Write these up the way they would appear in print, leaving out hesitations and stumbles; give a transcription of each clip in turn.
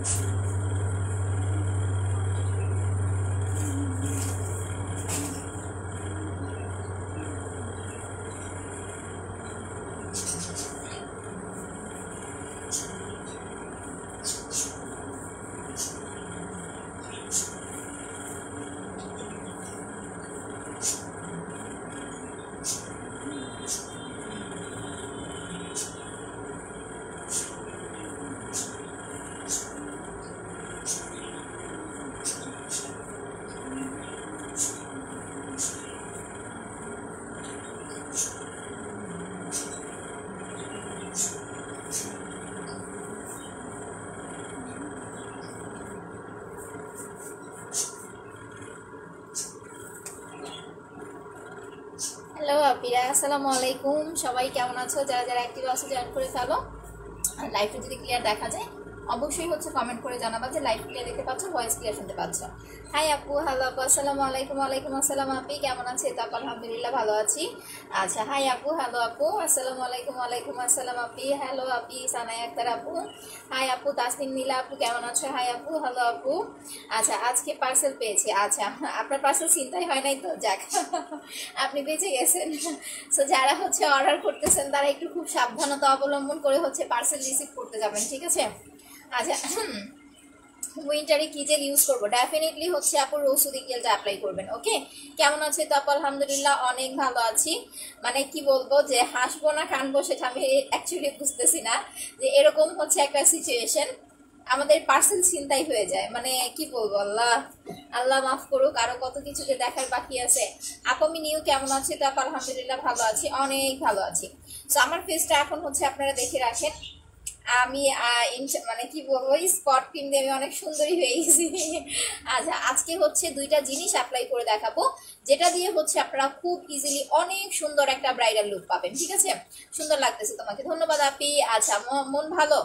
Hello আপিরা, আসসালামু আলাইকুম। সবাই কেমন আছো? যারা যারা অ্যাক্টিভ আছো জয়েন করে ফেলো। আর লাইভটা যদি ক্লিয়ার দেখা যায় অবশ্যই হচ্ছে কমেন্ট করে জানাবা যে লাইভ ক্লিয়ার দেখতে পাচ্ছ, ভয়েস ক্লিয়ার শুনতে পাচ্ছ। হাই আপু, হ্যালো আপু, আসসালামু আলাইকুম। ওয়ালাইকুম আসসালাম আপি, কেমন আছে? তো আপু আলহামদুলিল্লাহ ভালো আছি। আচ্ছা, হাই আপু, হ্যালো আপু, আসসালামু আলাইকুম। ওয়ালাইকুম আসসালাম আপি, হ্যালো আপি সানাই আক্তার আপু। হাই আপু, তাসনিম নীলা আপু, কেমন আছো? হাই আপু, হ্যালো আপু। আচ্ছা, আজকে পার্সেল পেয়েছি। আচ্ছা, আপনার পার্সেল চিন্তাই হয় নাই তো? যাক, আপনি বেঁচে গেছেন। সো যারা হচ্ছে অর্ডার করতেছেন তারা একটু খুব সাবধানতা অবলম্বন করে হচ্ছে পার্সেল রিসিভ করতে যাবেন, ঠিক আছে? আচ্ছা, উইন্টারে কি জেল ইউজ করবো? ডেফিনেটলি হচ্ছে আপু রসুদিক জেলটা অ্যাপ্লাই করবেন। ওকে, কেমন আছে তো আপু? আলহামদুলিল্লাহ অনেক ভালো আছি। মানে কি বলবো, যে হাসবো না কানবো সেটা আমি অ্যাকচুয়ালি বুঝতেছি না, যে এরকম হচ্ছে একটা সিচুয়েশন আমাদের পার্সেল চিন্তাই হয়ে যায়। মানে কি বলবো, আল্লাহ আল্লাহ মাফ করুক, আরো কত কিছু যে দেখার বাকি আছে। আপু আমি নিউ কেমন আছি? তো আপু আলহামদুলিল্লাহ ভালো আছি, অনেক ভালো আছি। তো আমার ফেসটা এখন হচ্ছে আপনারা দেখে রাখেন, আমি মানে কি বলবো, স্পট ক্রিম দিয়ে আমি অনেক সুন্দরী হয়ে গেছি। আচ্ছা, আজকে হচ্ছে দুইটা জিনিস অ্যাপ্লাই করে দেখাবো, যেটা দিয়ে হচ্ছে আপনারা খুব ইজিলি অনেক সুন্দর একটা ব্রাইডাল লুক পাবেন, ঠিক আছে? সুন্দর লাগতেছে তোমাকে, ধন্যবাদ আপি। আচ্ছা, মন ভালো,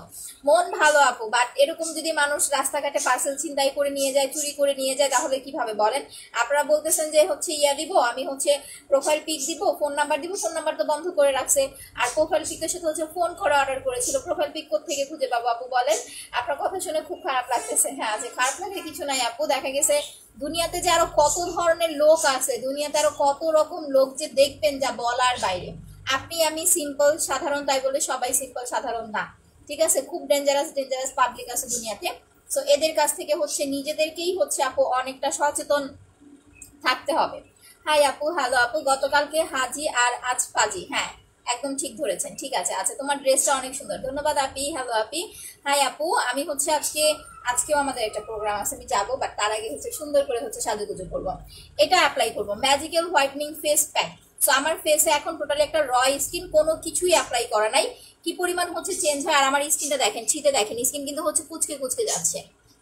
মন ভালো আপু। বাট এরকম যদি মানুষ রাস্তাঘাটে পার্সেল ছিনতাই করে নিয়ে যায়, চুরি করে নিয়ে যায়, তাহলে কিভাবে বলেন? আপনারা বলতেছেন যে হচ্ছে ইয়া দিব, আমি হচ্ছে প্রোফাইল পিক দিব, ফোন নাম্বার দিব, ফোন নাম্বার তো বন্ধ করে রাখছে। আর প্রোফাইল পিকের সাথে হচ্ছে ফোন করে অর্ডার করেছিল, প্রোফাইল পিক থেকে খুঁজে পাবো? আপু বলেন, আপনার কথা শুনে খুব খারাপ লাগতেছে। হ্যাঁ, আচ্ছা, খারাপ লাগে কিছু নাই আপু, দেখা গেছে দুনিয়াতে যে আরো কত ধরনের লোক আছে, দুনিয়াতে আরো কত রকম লোক যে দেখবেন, যা বলার বাইরে। আপনি আমি সিম্পল সাধারণ, তাই বলে সবাই সিম্পল সাধারণ না, ঠিক আছে? খুব ডেঞ্জারাস ডেঞ্জারাস পাবলিক আছে দুনিয়াতে। সো এদের কাছ থেকে হচ্ছে নিজেদেরকেই হচ্ছে আপু অনেকটা সচেতন থাকতে হবে। হাই আপু, হ্যালো আপু, গতকালকে হাজি আর আজ পাজি। হ্যাঁ, একদম ঠিক ধরেছেন, ঠিক আছে। আচ্ছা, তোমার ড্রেসটা অনেক সুন্দর, ধন্যবাদ আপি। হ্যালো আপি, হাই আপু, আমি হচ্ছে আজকেও আমাদের একটা প্রোগ্রাম আছে, আমি যাবো, বাট তার আগে হচ্ছে সুন্দর করে হচ্ছে সাজুগুজু করবো। এটা অ্যাপ্লাই করবো, magical whitening face pack. So আমার ফেসে এখন টোটালি একটা র স্কিন, কোনো কিছুই অ্যাপ্লাই করা নাই। কি পরিমাণ হচ্ছে চেঞ্জ হয়, আর আমার স্কিনটা দেখেন, শীতে দেখেন স্কিন কিন্তু হচ্ছে কুচকে কুচকে যাচ্ছে,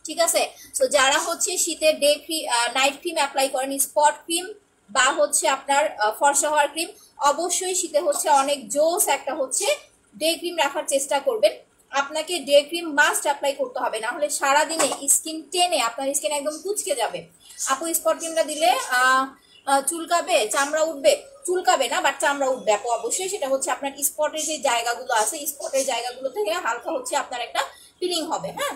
ঠিক আছে? সো যারা হচ্ছে শীতে day cream night cream apply করেন, স্পট ক্রিম বা হচ্ছে আপনার ফর্সা হওয়ার ক্রিম, অবশ্যই শীতে হচ্ছে অনেক জোস একটা হচ্ছে ডে ক্রিম রাখার চেষ্টা করবেন। আপনাকে ডে ক্রিম মাস্ট অ্যাপ্লাই করতে হবে, না হলে সারাদিনে স্কিন টেনে আপনার স্কিন একদম কুচকে যাবে। আপু স্পট ক্রিমটা দিলে চুলকাবে, চামড়া উঠবে? চুলকাবে না, বাট চামড়া উঠবে আপু অবশ্যই। সেটা হচ্ছে আপনার স্পটের যে জায়গাগুলো আছে, স্পটের জায়গাগুলো থেকে হালকা হচ্ছে আপনার একটা ফিলিং হবে। হ্যাঁ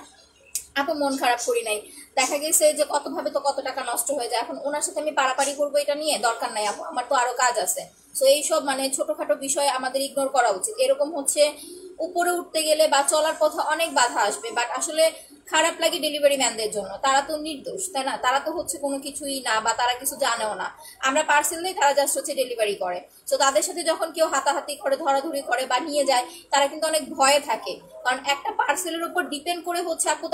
আপু, মন খারাপ করি নাই, দেখা গেছে যে কত ভাবে তো কত টাকা নষ্ট হয়ে যায়। এখন ওনার সাথে আমি পারাপারি করবো এটা নিয়ে? দরকার নাই আপু, আমার তো আরো কাজ আছে। তো এইসব মানে ছোটখাটো বিষয় আমাদের ইগনোর করা উচিত। এরকম হচ্ছে উপরে উঠতে গেলে বা চলার পথে অনেক বাধা আসবে, বাট আসলে খারাপ লাগে ডেলিভারি ম্যানদের জন্য। তারা তো নির্দোষ, তাই না? তারা তো হচ্ছে কোনো কিছুই না, বা তারা কিছু জানেও না। আমরা পার্সেল নেই, তারা জাস্ট হচ্ছে ডেলিভারি করে। তো তাদের সাথে যখন কেউ হাতাহাতি করে, ধরাধরি করে বা নিয়ে যায়, তারা কিন্তু অনেক ভয়ে থাকে, কারণ একটা পার্সেলের উপর ডিপেন্ড করে হচ্ছে আপু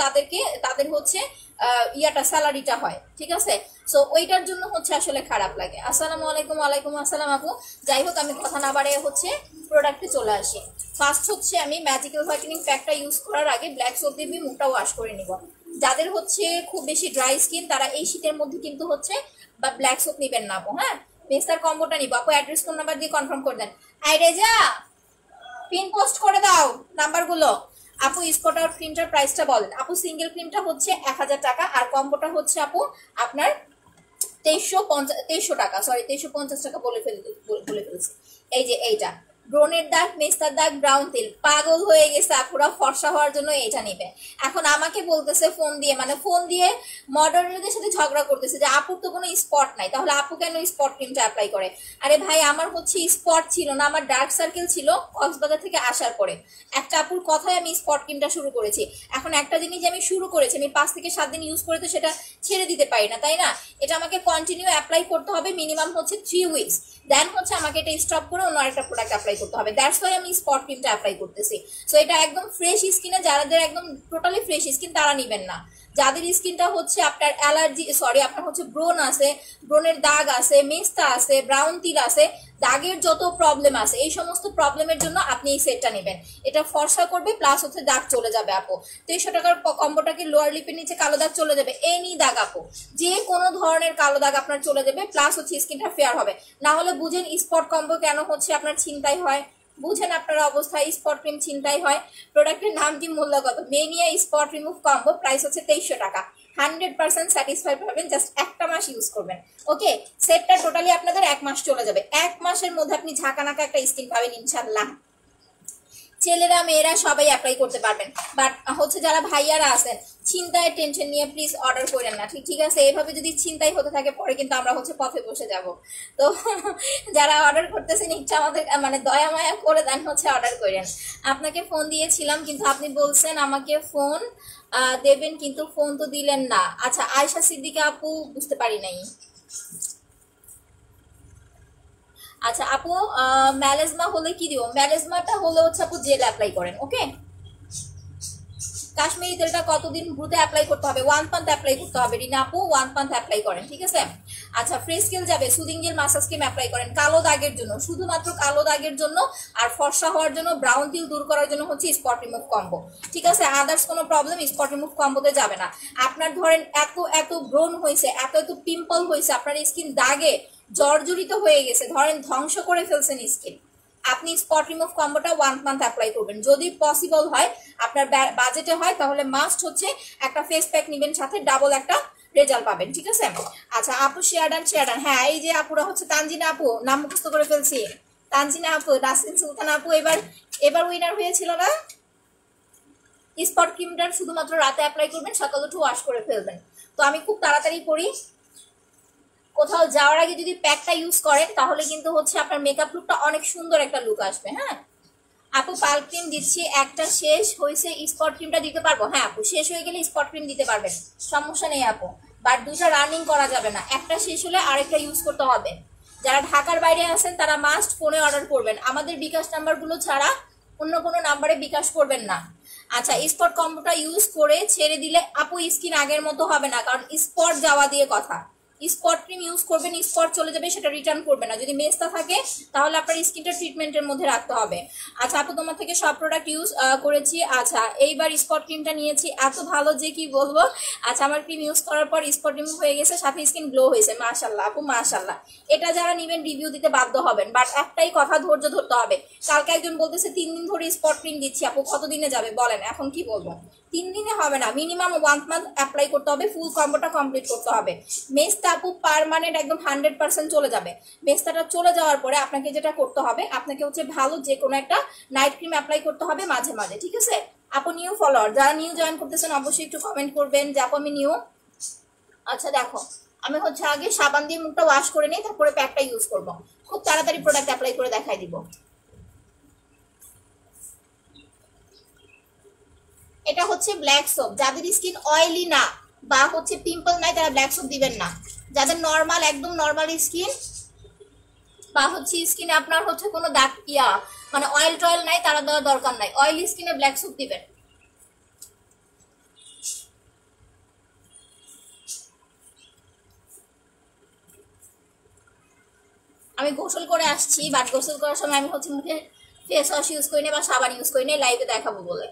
তাদের হচ্ছে ইয়াটা স্যালারিটা হয়, ঠিক আছে? সো ওইটার জন্য হচ্ছে আসলে খারাপ লাগে। আসসালামু আলাইকুম। ওয়ালাইকুম আসসালাম আপু। যাই হোক, আমি কথা না বাড়িয়ে হচ্ছে প্রোডাক্টে চলে আসি। ফার্স্ট হচ্ছে আমি ম্যাজিক্যাল হোয়াইটেনিং প্যাকটা ইউজ করার আগে ব্ল্যাক সোপ দিয়ে মুখটা ওয়াশ করে নিব। যাদের হচ্ছে খুব বেশি ড্রাই স্কিন, তারা এই শীতের মধ্যে কিন্তু হচ্ছে বা ব্ল্যাক সোপ নিবেন না আপু। হ্যাঁ, মিক্সার কম্বোটা নিব আপু। অ্যাড্রেস ফোন নাম্বার দিয়ে কনফার্ম করে দেন। আই রেজা, পিন পোস্ট করে দাও নাম্বারগুলো। আপু স্পট আউট ক্রিমটার প্রাইসটা বলেন আপু। সিঙ্গেল ক্রিমটা হচ্ছে 1000 টাকা, আর কম্বোটা হচ্ছে আপু আপনার 2350 টাকা, সরি 2350 টাকা বলে ফেলছি। এই যে এইটা ব্রণের দাগ, মেস্তার দাগ, ব্রাউন তিল, পাগল হয়ে গেছে আপুরা ফর্সা হওয়ার জন্য এটা নিবে। এখন আমাকে বলতেছে ফোন দিয়ে, মানে ফোন দিয়ে মডার্নদের সাথে ঝগড়া করতেছে যে আপুর তো কোনো স্পট নাই, তাহলে আপু কেন স্পট ক্রিমটা অ্যাপ্লাই করে? আরে ভাই আমার হচ্ছে স্পট ছিল না, আমার ডার্ক সার্কেল ছিল কক্সবাজার থেকে আসার পরে। একটা আপুর কথায় আমি স্পট ক্রিমটা শুরু করেছি। এখন একটা জিনিস আমি শুরু করেছি, আমি 5 থেকে 7 দিন ইউজ করে তো সেটা ছেড়ে দিতে পারি না, তাই না? এটা আমাকে কন্টিনিউ অ্যাপ্লাই করতে হবে মিনিমাম হচ্ছে 3 উইকস, দেন হচ্ছে আমাকে এটা স্টপ করে অন্য আরেকটা প্রোডাক্ট অ্যাপ্লাই করতে হবে। দ্যাটস ওয়াই আমি স্পট ক্রিমটা অ্যাপ্লাই করতেছি। সো এটা একদম ফ্রেশ স্কিনে, যাদের একদম টোটালি ফ্রেশ স্কিন তারা নিবেন না। যাদের স্কিনটা হচ্ছে আপনার অ্যালার্জি, সরি আপনার হচ্ছে ব্রণ আছে, ব্রণের দাগ আছে, মেস্তা আছে, ব্রাউন তিল আছে, দাগের যত প্রবলেম আছে, এই সমস্ত প্রবলেমের জন্য আপনি এই সেটটা নেবেন। এটা ফর্সা করবে প্লাস হচ্ছে দাগ চলে যাবে আপু। 2300 টাকার কম্বোটাকে লোয়ার লিপের নিচে কালো দাগ চলে যাবে, এনি দাগ আপু, যে কোনো ধরনের কালো দাগ আপনার চলে যাবে, প্লাস হচ্ছে স্কিনটা ফেয়ার হবে। না হলে বুঝেন স্পট কম্বো কেন হচ্ছে আপনার ছিনতাই হয়, বুঝেন আপনার অবস্থায় স্পট ক্রিম ছিনতাই হয়। প্রোডাক্টের নাম কি, মূল্য কত? Mania spot remove combo, price হচ্ছে 2300 টাকা। 100% স্যাটিসফাইড পাবেন, জাস্ট একটা মাস ইউজ করবেন। ওকে, সেটটা টোটালি আপনাদের 1 মাস চলে যাবে। 1 মাসের মধ্যে আপনি ঝাঁকানাকা একটা স্কিন পাবেন ইনশাল্লাহ। ছেলেরা মেয়েরা সবাই অ্যাপ্লাই করতে পারবেন, বাট হচ্ছে যারা ভাইয়ারা আছেন চিন্তায় টেনশন নিয়ে প্লিজ অর্ডার করেন না, ঠিক আছে? এইভাবে যদি চিন্তাই হতে থাকে পরে কিন্তু আমরা হচ্ছে পথে বসে যাব। তো যারা অর্ডার করতেছেন একটু আমাদের মানে দয়া মায়া করে দেন, হচ্ছে অর্ডার করেন। আপনাকে ফোন দিয়েছিলাম কিন্তু আপনি বলছেন আমাকে ফোন দেবেন, কিন্তু ফোন তো দিলেন না। আচ্ছা আয়শা সিদ্দিকা আপু, বুঝতে পারি নাই। আচ্ছা আপু, ম্যালেজমা হলে কি দিব? ম্যালেজমাটা হলে হচ্ছে আপু জেল অ্যাপ্লাই করেন। ওকে, কাশ্মীরি তেলটা কতদিন ব্রুতে অ্যাপ্লাই করতে হবে? 1 মান্থ অ্যাপ্লাই করতে হবে রিনা আপু, 1 মান্থ অ্যাপ্লাই করেন, ঠিক আছে? আচ্ছা ফ্রেশ স্কেল যাবে, soothing jail massage cream apply করেন কালো দাগের জন্য, শুধুমাত্র কালো দাগের জন্য আর ফর্সা হওয়ার জন্য, ব্রাউন তিল দূর করার জন্য হচ্ছে স্পট রিমুভ কম্বো, ঠিক আছে? আদার্স কোনো প্রবলেম স্পট রিমুভ কম্বোতে যাবে না। আপনার ধরেন এত এত ব্রণ হয়েছে, এত এত পিম্পল হয়েছে, আপনার স্কিন দাগে জর্জরিত হয়ে গেছে, ধরেন ধ্বংস করে ফেলছেন স্কিন, আপনি স্পট রিমুভ কম্বোটা 1 মান্থ অ্যাপ্লাই করবেন। যদি পসিবল হয়, আপনার বাজেটে হয়, তাহলে মাস্ট হচ্ছে একটা ফেস প্যাক নেবেন, সাথে ডাবল একটা রেজাল্ট পাবেন, ঠিক আছে? আচ্ছা আপু শেয়ার ডান, হ্যাঁ এই যে আপুরা হচ্ছে তানজিনা আপু, নাম মুখস্থ করে ফেলছি। তানজিনা আপু, নাসরিন সুলতান আপু এবার উইনার হয়েছিল না? স্পট ক্রিমটার শুধুমাত্র রাতে অ্যাপ্লাই করবেন, সকালে উঠে ওয়াশ করে ফেলবেন। তো আমি খুব তাড়াতাড়ি করি, কোথাও যাওয়ার আগে যদি প্যাকটা ইউজ করেন তাহলে কিন্তু হচ্ছে আপনার মেকআপ লুকটা অনেক সুন্দর একটা লুক আসবে। হ্যাঁ আপু, পাল ক্রিম দিচ্ছি, একটা শেষ হয়েছে, স্পট ক্রিমটা দিতে পারবো? হ্যাঁ আপু, শেষ হয়ে গেলে স্পট ক্রিম দিতে পারবেন, সমস্যা নেই আপু, বাট দুইটা রানিং করা যাবে না, একটা শেষ হলে আরেকটা ইউজ করতে হবে। যারা ঢাকার বাইরে আছেন তারা মাস্ট ফোনে অর্ডার করবেন, আমাদের বিকাশ নাম্বারগুলো ছাড়া অন্য কোনো নাম্বারে বিকাশ করবেন না। আচ্ছা স্পট কম্বোটা ইউজ করে ছেড়ে দিলে আপু স্কিন আগের মতো হবে না, কারণ স্পট যাওয়া দিয়ে কথা। স্পট ক্রিম ইউজ করবেন, স্পট চলে যাবে, সেটা রিটার্ন করবে না। যদি মেস্তা থাকে তাহলে আপনার স্কিনটা ট্রিটমেন্টের মধ্যে রাখতে হবে। আচ্ছা আপু, তোমার থেকে সব প্রোডাক্ট ইউজ করেছি। আচ্ছা এইবার স্পট ক্রিমটা নিয়েছি, এত ভালো যে কি বলবো। আচ্ছা আমার ক্রিম ইউজ করার পর স্পট রিমুভ হয়ে গেছে, সাথে স্কিন গ্লো হয়েছে, মাশাল্লাহ আপু মাশাল্লাহ। এটা যারা নিবেন রিভিউ দিতে বাধ্য হবেন, বাট একটাই কথা, ধৈর্য ধরতে হবে। কালকে একজন বলতেছে 3 দিন ধরে স্পট ক্রিম দিচ্ছি, আপু কতদিনে যাবে বলেন? এখন কি বলবো, 3 দিনে হবে না, মিনিমাম 1 মান্থ অ্যাপ্লাই করতে হবে, ফুল কম্বোটা কমপ্লিট করতে হবে। মেস্তা আপু পার্মানেন্ট একদম 100% চলে যাবে। মেস্তাটা চলে যাওয়ার পরে আপনাকে যেটা করতে হবে, আপনাকে হচ্ছে ভালো যে কোনো একটা নাইট ক্রিম অ্যাপ্লাই করতে হবে মাঝে মাঝে, ঠিক আছে? আপু নিউ ফলোয়ার, যারা নিউ জয়েন করতেছেন অবশ্যই একটু কমেন্ট করবেন যে আপু আমি নিউ। আচ্ছা দেখো, আমি হচ্ছে আগে সাবান দিয়ে মুখটা ওয়াশ করে নিই, তারপরে প্যাকটা ইউজ করব। খুব তাড়াতাড়ি প্রোডাক্ট অ্যাপ্লাই করে দেখাই দিব। এটা হচ্ছে ব্ল্যাক সোপ, যাদের স্কিন অয়েলি না বা হচ্ছে পিম্পল নাই তারা ব্ল্যাক সোপ দিবেন না। যাদের নর্মাল, একদম নর্মাল স্কিন বা হচ্ছে স্কিনে আপনার হচ্ছে কোনো দাগ মানে অয়েল টয়েল নাই, তারা দেওয়ার দরকার নাই। অয়েলি স্কিনে ব্ল্যাক সোপ দিবেন। আমি গোসল করে আসছি, বাট গোসল করার সময় আমি হচ্ছে মুখে ফেস ওয়াশ ইউজ করি না বা সাবান ইউজ করি না, লাইভে দেখাবো বলে।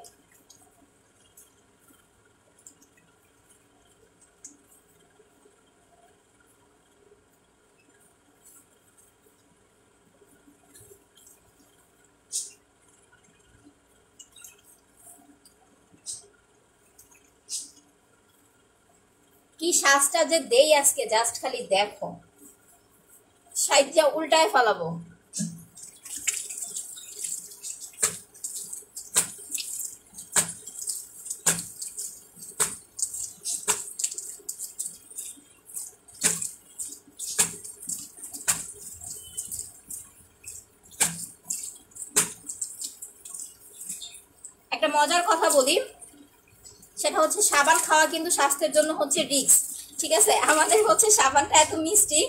কি শ্বাসটা যে দেই আজকে, জাস্ট খালি দেখো, সাইডটা উল্টায় ফেলাবো। মজার কথা বলি, সেটা হচ্ছে সাবান খাওয়া কিন্তু স্বাস্থ্যের জন্য হচ্ছে রিস্ক। ঠিক আছে, আমাদের হচ্ছে সাবানটা এত মিষ্টি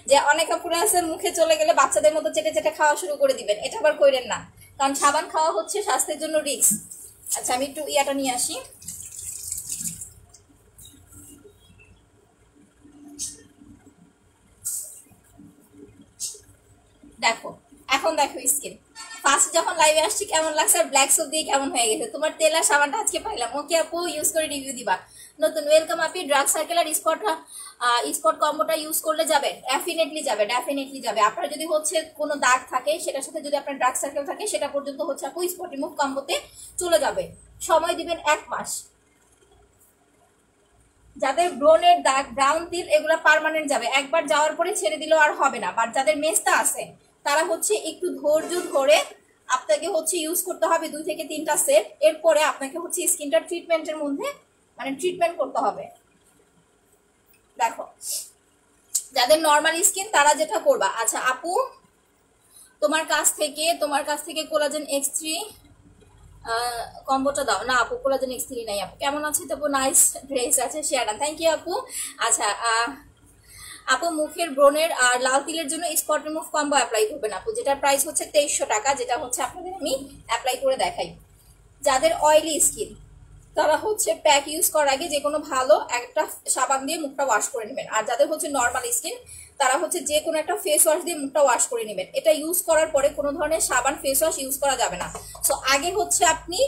যে অনেক আপুরা আছে মুখে চলে গেলে বাচ্চাদের মতো চেটে চেটে খাওয়া শুরু করে দিবেন, এটা আবার কইরেন না, কারণ সাবান খাওয়া হচ্ছে স্বাস্থ্যের জন্য রিস্ক। আচ্ছা আমি একটু ইয়াটা নিয়ে আসি। দেখো এখন দেখো স্কিন ফার্স্ট যখন লাইভে আসছি কেমন লাগছে, আর ব্ল্যাক সোপ দিয়ে কেমন হয়ে গেছে। তোমার তেল আর সাবানটা আজকে পাইলাম। ওকে আপু, ইউজ করে রিভিউ দিবা। নতুন ওয়েলকাম আপি। ড্রাগ সার্কেল আর স্পট কম্বোটা ইউজ করলে যাবে? ডেফিনেটলি যাবে, ডেফিনেটলি যাবে। আপনার যদি হচ্ছে কোনো দাগ থাকে সেটার সাথে যদি আপনার ড্রাগ সার্কেল থাকে সেটা পর্যন্ত হচ্ছে আপু স্পট রিমুভ কম্বোতে চলে যাবে। সময় দিবেন 1 মাস। যাদের ব্রণের দাগ, ব্রাউন তিল, এগুলো পার্মানেন্ট যাবে, একবার যাওয়ার পরে ছেড়ে দিলেও আর হবে না। বাট যাদের মেস্তা আছে তারা হচ্ছে একটু ধৈর্য ধরে আপনাকে হচ্ছে ইউজ করতে হবে 2 থেকে 3টা সেট। এরপরে আপনাকে হচ্ছে স্কিনটা ট্রিটমেন্টের মধ্যে মানে ট্রিটমেন্ট করতে হবে। দেখো যাদের নর্মাল স্কিন তারা যেটা করবা, আচ্ছা আপু তোমার কাছ থেকে কোলাজেন X3 কম্বোটা দাও না আপু। কোলাজেন X3 নাই আপু। কেমন আছে আপু? নাইস ড্রেস আছে, শেয়ার ডান, থ্যাংক ইউ আপু। আচ্ছা আপু মুখের ব্রণের আর লাল তিলের জন্য স্পট রিমুভ কম্বো অ্যাপ্লাই করবেন আপু, যেটার প্রাইস হচ্ছে 2300 টাকা, যেটা হচ্ছে আপনাদের আমি অ্যাপ্লাই করে দেখাই। যাদের অয়েলি স্কিন তারা হচ্ছে প্যাক ইউজ করার আগে যে কোনো ভালো একটা সাবান দিয়ে মুখটা ওয়াশ করে নেবেন। আর যাদের হচ্ছে নর্মাল স্কিন তারা হচ্ছে যে কোনো একটা ফেস ওয়াশ দিয়ে মুখটা ওয়াশ করে নেবেন। এটা ইউজ করার পরে কোনো ধরনের সাবান ফেস ওয়াশ ইউজ করা যাবে না। সো আগে হচ্ছে আপনি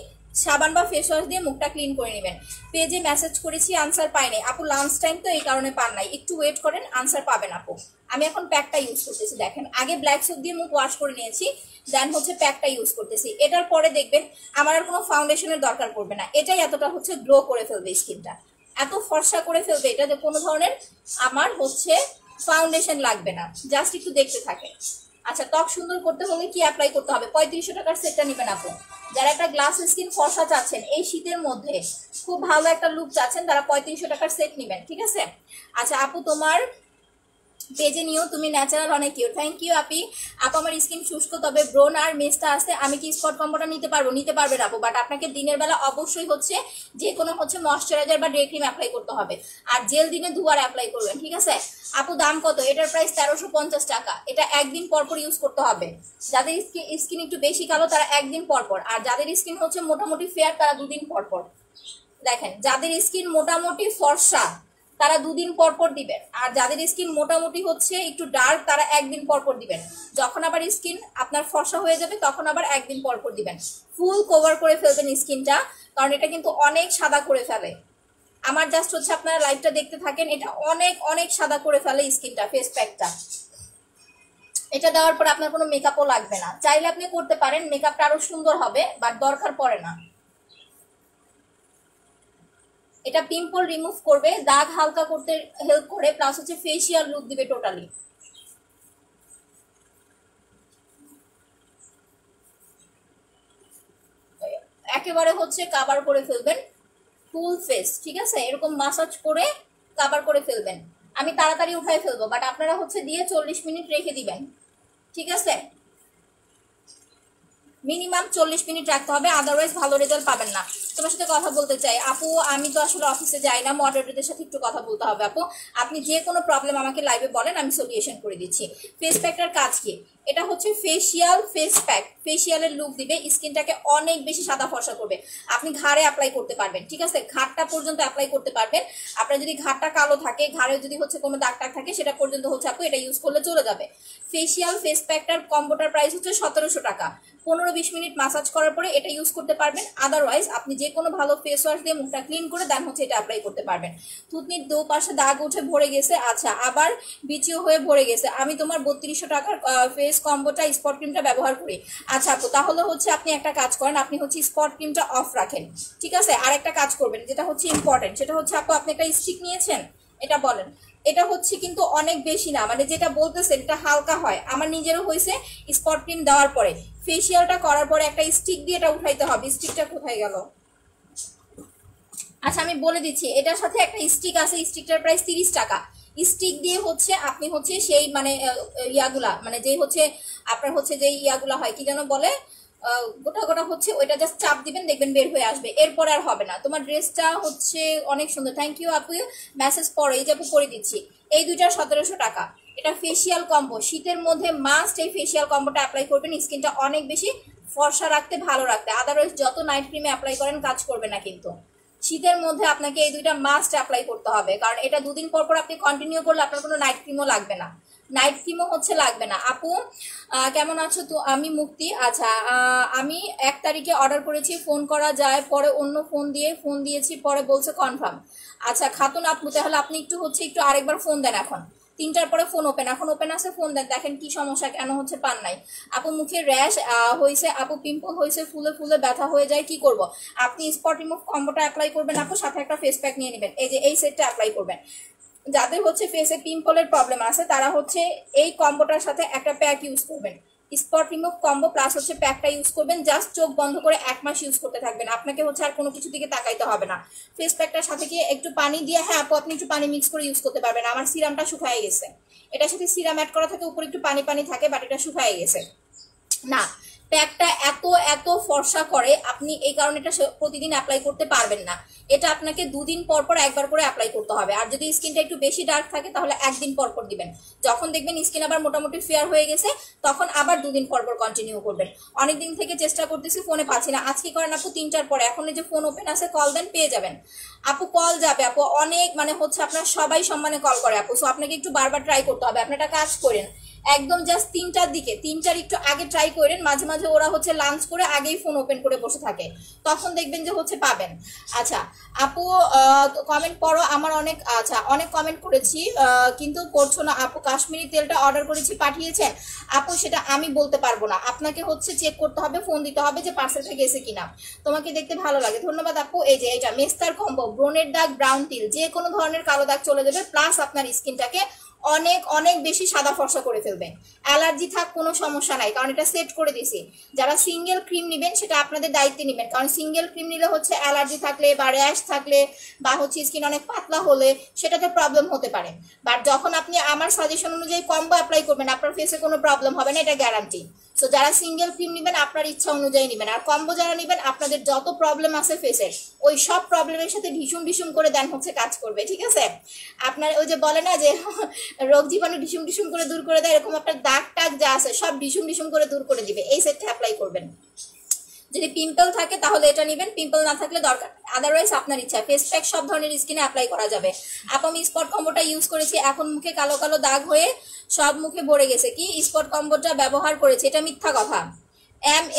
সাবান বা ফেস ওয়াশ দিয়ে মুখটা ক্লিন করে নেবেন। পেজে মেসেজ করেছি, আনসার পাইনি আপু। লাঞ্চ টাইম তো এই কারণে পান নাই, একটু ওয়েট করেন, আনসার পাবেন আপু। আমি এখন প্যাকটা ইউজ করতেছি। দেখেন আগে ব্ল্যাক সোপ দিয়ে মুখ ওয়াশ করে নিয়েছি, দেন হচ্ছে প্যাকটা ইউজ করতেছি। এটার পরে দেখবেন আমার আর কোনো ফাউন্ডেশনের দরকার পড়বে না। এটাই এতটা হচ্ছে গ্লো করে ফেলবে স্কিনটা, এত ফর্সা করে ফেলবে এটা যে কোনো ধরনের আমার হচ্ছে ফাউন্ডেশন লাগবে না, জাস্ট একটু দেখতে থাকে। আচ্ছা ত্বক সুন্দর করতে হলে কি অ্যাপ্লাই করতে হবে? 3500 টাকার সেটটা নেবেন আপু। যারা একটা গ্লাস স্কিন ফর্সা চাচ্ছেন এই শীতের মধ্যে, খুব ভালো একটা লুক চাচ্ছেন, তারা 3500 টাকার সেট নেবেন। ঠিক আছে। আচ্ছা আপু তোমার পেজে নিও, তুমি ন্যাচারাল অনেক কিউট, থ্যাংক ইউ আপি। আপু আমার স্কিন শুষ্ক তবে ব্রণ আর মেস্তা আছে, আমি কি স্পট কম্বোটা নিতে পারবো? নিতে পারবেন আপু, বাট আপনাকে দিনের বেলা অবশ্যই হচ্ছে যে কোনো হচ্ছে ময়শ্চারাইজার বা ডে ক্রিম অ্যাপ্লাই করতে হবে, আর জেল দিনে 2 বার অ্যাপ্লাই করবেন। ঠিক আছে আপু। দাম কত? এটার প্রাইস 1350 টাকা। এটা একদিন পরপর ইউজ করতে হবে। যাদের স্কিন একটু বেশি কালো তারা একদিন পরপর, আর যাদের স্কিন হচ্ছে মোটামুটি ফেয়ার তারা 2 দিন পরপর। দেখেন যাদের স্কিন মোটামুটি ফর্সা তারা 2 দিন পরপর দিবেন, আর যাদের স্কিন মোটামুটি হচ্ছে একটু ডার্ক তারা 1 দিন পরপর দিবেন। যখন আবার স্কিন আপনার ফর্সা হয়ে যাবে তখন আবার 1 দিন পরপর দিবেন। ফুল কভার করে ফেলবেন স্কিনটা, কারণ এটা কিন্তু অনেক সাদা করে ফেলে। আমার জাস্ট হচ্ছে আপনারা লাইভটা দেখতে থাকেন, এটা অনেক অনেক সাদা করে ফেলে স্কিনটা, ফেস প্যাকটা। এটা দেওয়ার পর আপনার কোনো মেকআপও লাগবে না, চাইলে আপনি করতে পারেন, মেকআপটা আরো সুন্দর হবে, বাট দরকার পড়ে না। এটা পিম্পল রিমুভ করবে, দাগ হালকা করতে হেল্প করে, প্লাস হচ্ছে ফেসিয়াল লুক দিবে টোটালি। একেবারে হচ্ছে কাভার করে ফেলবেন ফুল ফেস। ঠিক আছে, এরকম মাসাজ করে কাভার করে ফেলবেন। আমি তাড়াতাড়ি উঠাই ফেলবো, বাট আপনারা হচ্ছে দিয়ে 40 মিনিট রেখে দিবেন। ঠিক আছে, মিনিমাম 40 মিনিট রাখতে হবে, আদারওয়াইজ ভালো রেজাল্ট পাবেন না। তোমার সাথে কথা বলতে চাই আপু, আমি তো আসলে অফিসে যাই না, মডারেটরদের সাথে একটু কথা বলতে হবে আপু। আপনি যে কোনো প্রবলেম আমাকে লাইভে বলেন, আমি সলিউশন করে দিচ্ছি। ফেস প্যাকটার কাজ কি? এটা হচ্ছে ফেসিয়াল ফেস প্যাক, ফেসিয়ালের লুক দিবে, স্কিনটাকে অনেক বেশি সাদা ফর্সা করবে। আপনি ঘাড়ে অ্যাপ্লাই করতে পারবেন। ঠিক আছে, ঘাড়টা পর্যন্ত অ্যাপ্লাই করতে পারবেন। আপনার যদি ঘাড়টা কালো থাকে, ঘাড়ে যদি হচ্ছে কোনো দাগ টাগ থাকে, সেটা পর্যন্ত হচ্ছে আপু এটা ইউজ করলে চলে যাবে। ফেসিয়াল ফেস প্যাকটার কম্বোটার প্রাইস হচ্ছে 1700 টাকা। 15-20 মিনিট মাসাজ করার পরে এটা ইউজ করতে পারবেন। আদারওয়াইজ আপনি যে কোনো ভালো ফেস ওয়াশ দিয়ে মুখটা ক্লিন করে দেন হচ্ছে এটা অ্যাপ্লাই করতে পারবেন। থুতনির দুপাশে দাগ উঠে ভরে গেছে, আচ্ছা আবার বিচিও হয়ে ভরে গেছে, আমি তোমার 3200 টাকার ফেস কম্বোটা স্পট ক্রিমটা ব্যবহার করি। আচ্ছা আপু, তাহলে হচ্ছে আপনি একটা কাজ করেন, আপনি হচ্ছে স্পট ক্রিমটা অফ রাখেন। ঠিক আছে, আর একটা কাজ করবেন যেটা হচ্ছে ইম্পর্টেন্ট, সেটা হচ্ছে আপু আপনি একটা স্টিক নিয়েছেন, এটা বলেন। এটা হচ্ছে কিন্তু অনেক বেশি না, মানে যেটা বলতেছেন এটা হালকা হয়, আমার নিজেরও হয়েছে। স্পট ক্রিম দেওয়ার পরে ফেসিয়ালটা করার পরে একটা স্টিক দিয়ে এটা উঠাইতে হবে। স্টিকটা কোথায় গেল? আচ্ছা আমি বলে দিচ্ছি, এটার সাথে একটা স্টিক আছে, স্টিকটার প্রাইস 30 টাকা। স্টিক দিয়ে হচ্ছে আপনি হচ্ছে সেই মানে ইয়াগুলা, মানে যেই হচ্ছে আপনার হচ্ছে যেই ইয়াগুলা হয় কি যেন বলে, গোটা গোটা হচ্ছে, ওইটা জাস্ট চাপ দিবেন, দেখবেন বের হয়ে আসবে, এরপর আর হবে না। তোমার ড্রেসটা হচ্ছে অনেক সুন্দর, থ্যাংক ইউ আপু, মেসেজ পরে এই যে আপু করে দিচ্ছি। এই দুইটা 1700 টাকা। এটা ফেসিয়াল কম্বো, শীতের মধ্যে মাস্ট এই ফেসিয়াল কম্বোটা অ্যাপ্লাই করবেন, স্কিনটা অনেক বেশি ফর্সা রাখতে, ভালো রাখতে। আদারওয়াইজ যত নাইট ক্রিমে অ্যাপ্লাই করেন কাজ করবে না, কিন্তু শীতের মধ্যে আপনাকে এই দুইটা মাস্ট অ্যাপ্লাই করতে হবে, কারণ এটা দুদিন পর পর আপনি কন্টিনিউ করলে আপনার কোনো নাইট ক্রিমও লাগবে না, নাইট ক্রিমও হচ্ছে লাগবে না। আপু কেমন আছো? তো আমি মুক্তি। আচ্ছা, আমি 1 তারিখে অর্ডার করেছি, ফোন করা যায়, পরে অন্য ফোন দিয়েছি, পরে বলছে কনফার্ম। আচ্ছা খাতুন আপু, তাহলে আপনি একটু আরেকবার ফোন দেন। এখন 3টার পরে ফোন ওপেন, এখন ওপেন আছে, ফোন দেন, দেখেন কি সমস্যা, কেন হচ্ছে পান নাই। আপু মুখে র্যাশ হয়েছে, আপু পিম্পল হয়েছে, ফুলে ফুলে ব্যথা হয়ে যায়, কি করব? আপনি স্পট রিমুভ কম্বোটা অ্যাপ্লাই করবেন আপু, সাথে একটা ফেস প্যাক নিয়ে নেবেন, এই যে এই সেটটা অ্যাপ্লাই করবেন। যাদের হচ্ছে ফেসে পিম্পলের প্রবলেম আছে তারা হচ্ছে এই কম্বোটার সাথে একটা প্যাক ইউজ করবেন, স্পট রিমুভ কম্বো প্লাস হচ্ছে প্যাকটা ইউজ করবেন। জাস্ট চোখ বন্ধ করে 1 মাস ইউজ করতে থাকবেন, আপনাকে হচ্ছে আর কোনো কিছু দিকে তাকাইতে হবে না। ফেস প্যাকটার সাথে গিয়ে একটু পানি দিয়ে, হ্যাঁ আপু আপনি একটু পানি মিক্স করে ইউজ করতে পারবেন। আমার সিরামটা শুকায় গেছে, এটার সাথে সিরাম অ্যাড করা থাকে, উপরে একটু পানি পানি থাকে, বাট এটা শুকায় গেছে না। প্যাকটা এত এত ফর্সা করে, আপনি এই কারণে এটা প্রতিদিন অ্যাপ্লাই করতে পারবেন না। এটা আপনাকে 2 দিন পর পর একবার করে অ্যাপ্লাই করতে হবে। আর যদি স্কিনটা একটু বেশি ডার্ক থাকে তাহলে 1 দিন পর পর দিবেন। যখন দেখবেন স্কিন আবার মোটামুটি ফেয়ার হয়ে গেছে তখন আবার 2 দিন পর পর কন্টিনিউ করবেন। অনেক দিন থেকে চেষ্টা করতেছি, ফোনে পাচ্ছি না। আজকে করেন আপু 3টার পরে, এখন এই যে ফোন ওপেন আছে, কল দেন, পেয়ে যাবেন। আপু কল যাবে আপু, অনেক মানে হচ্ছে আপনার সবাই সম্মানে কল করে আপু, সো আপনাকে একটু বারবার ট্রাই করতে হবে। আপনি একটা কাজ করেন, একদম জাস্ট 3টার দিকে, 3টার একটু আগে ট্রাই করেন। মাঝে মাঝে ওরা হচ্ছে লাঞ্চ করে আগেই ফোন ওপেন করে বসে থাকে, তখন দেখবেন যে হচ্ছে পাবেন। আচ্ছা আপু কমেন্ট পড়ো, আমার অনেক, আচ্ছা অনেক কমেন্ট করেছি কিন্তু করছো না আপু। কাশ্মীরি তেলটা অর্ডার করেছি, পাঠিয়েছেন আপু? সেটা আমি বলতে পারবো না, আপনাকে হচ্ছে চেক করতে হবে, ফোন দিতে হবে যে পার্সেলটা গেছে কিনা। তোমাকে দেখতে ভালো লাগে, ধন্যবাদ আপু। এই যে এটা মেস্তার কম্বো, ব্রনের দাগ, ব্রাউন তিল, যে কোনো ধরনের কালো দাগ চলে যাবে, প্লাস আপনার স্কিনটাকে অনেক অনেক বেশি সাদা ফর্সা করে ফেলবে। অ্যালার্জি থাক কোনো সমস্যা নাই, কারণ এটা সেট করে দিছি। যারা সিঙ্গেল ক্রিম নেবেন সেটা আপনাদের দায়িত্বে নেবেন, কারণ সিঙ্গেল ক্রিম নিলে হচ্ছে অ্যালার্জি থাকলে বা র্যাশ থাকলে বা হচ্ছে স্কিন অনেক পাতলা হলে সেটাতে প্রবলেম হতে পারে। বাট যখন আপনি আমার সাজেশন অনুযায়ী কম্বো অ্যাপ্লাই করবেন আপনার ফেসে কোনো প্রবলেম হবে না, এটা গ্যারান্টি। সো যারা সিঙ্গেল ক্রিম নেবেন আপনার ইচ্ছা অনুযায়ী নেবেন, আর কম্বো যারা নেবেন আপনাদের যত প্রবলেম আছে ফেসের ওই সব প্রবলেমের সাথে ঢিসুম ঢিসুম করে দেন হচ্ছে কাজ করবে, ঠিক আছে? আপনার ওই যে বলে না যে রোগ জীবাণু ঢিসুম ঢিসুম করে দূর করে দেয়, এরকম আপনার দাগ টাগ যা আছে সব ঢিসুম ঢিসুম করে দূর করে দিবে। এই সেটটা অ্যাপ্লাই করবেন। যদি পিম্পল থাকে তাহলে এটা নেবেন, পিম্পল না থাকলে দরকার, আদারওয়াইজ আপনার ইচ্ছা। ফেস প্যাক সব ধরনের স্কিনে অ্যাপ্লাই করা যাবে। আপু আমি স্পট কম্বোটা ইউজ করেছি, এখন মুখে কালো কালো দাগ হয়ে সব মুখে ভরে গেছে। কি স্পট কম্বোটা ব্যবহার করেছে, এটা মিথ্যা কথা।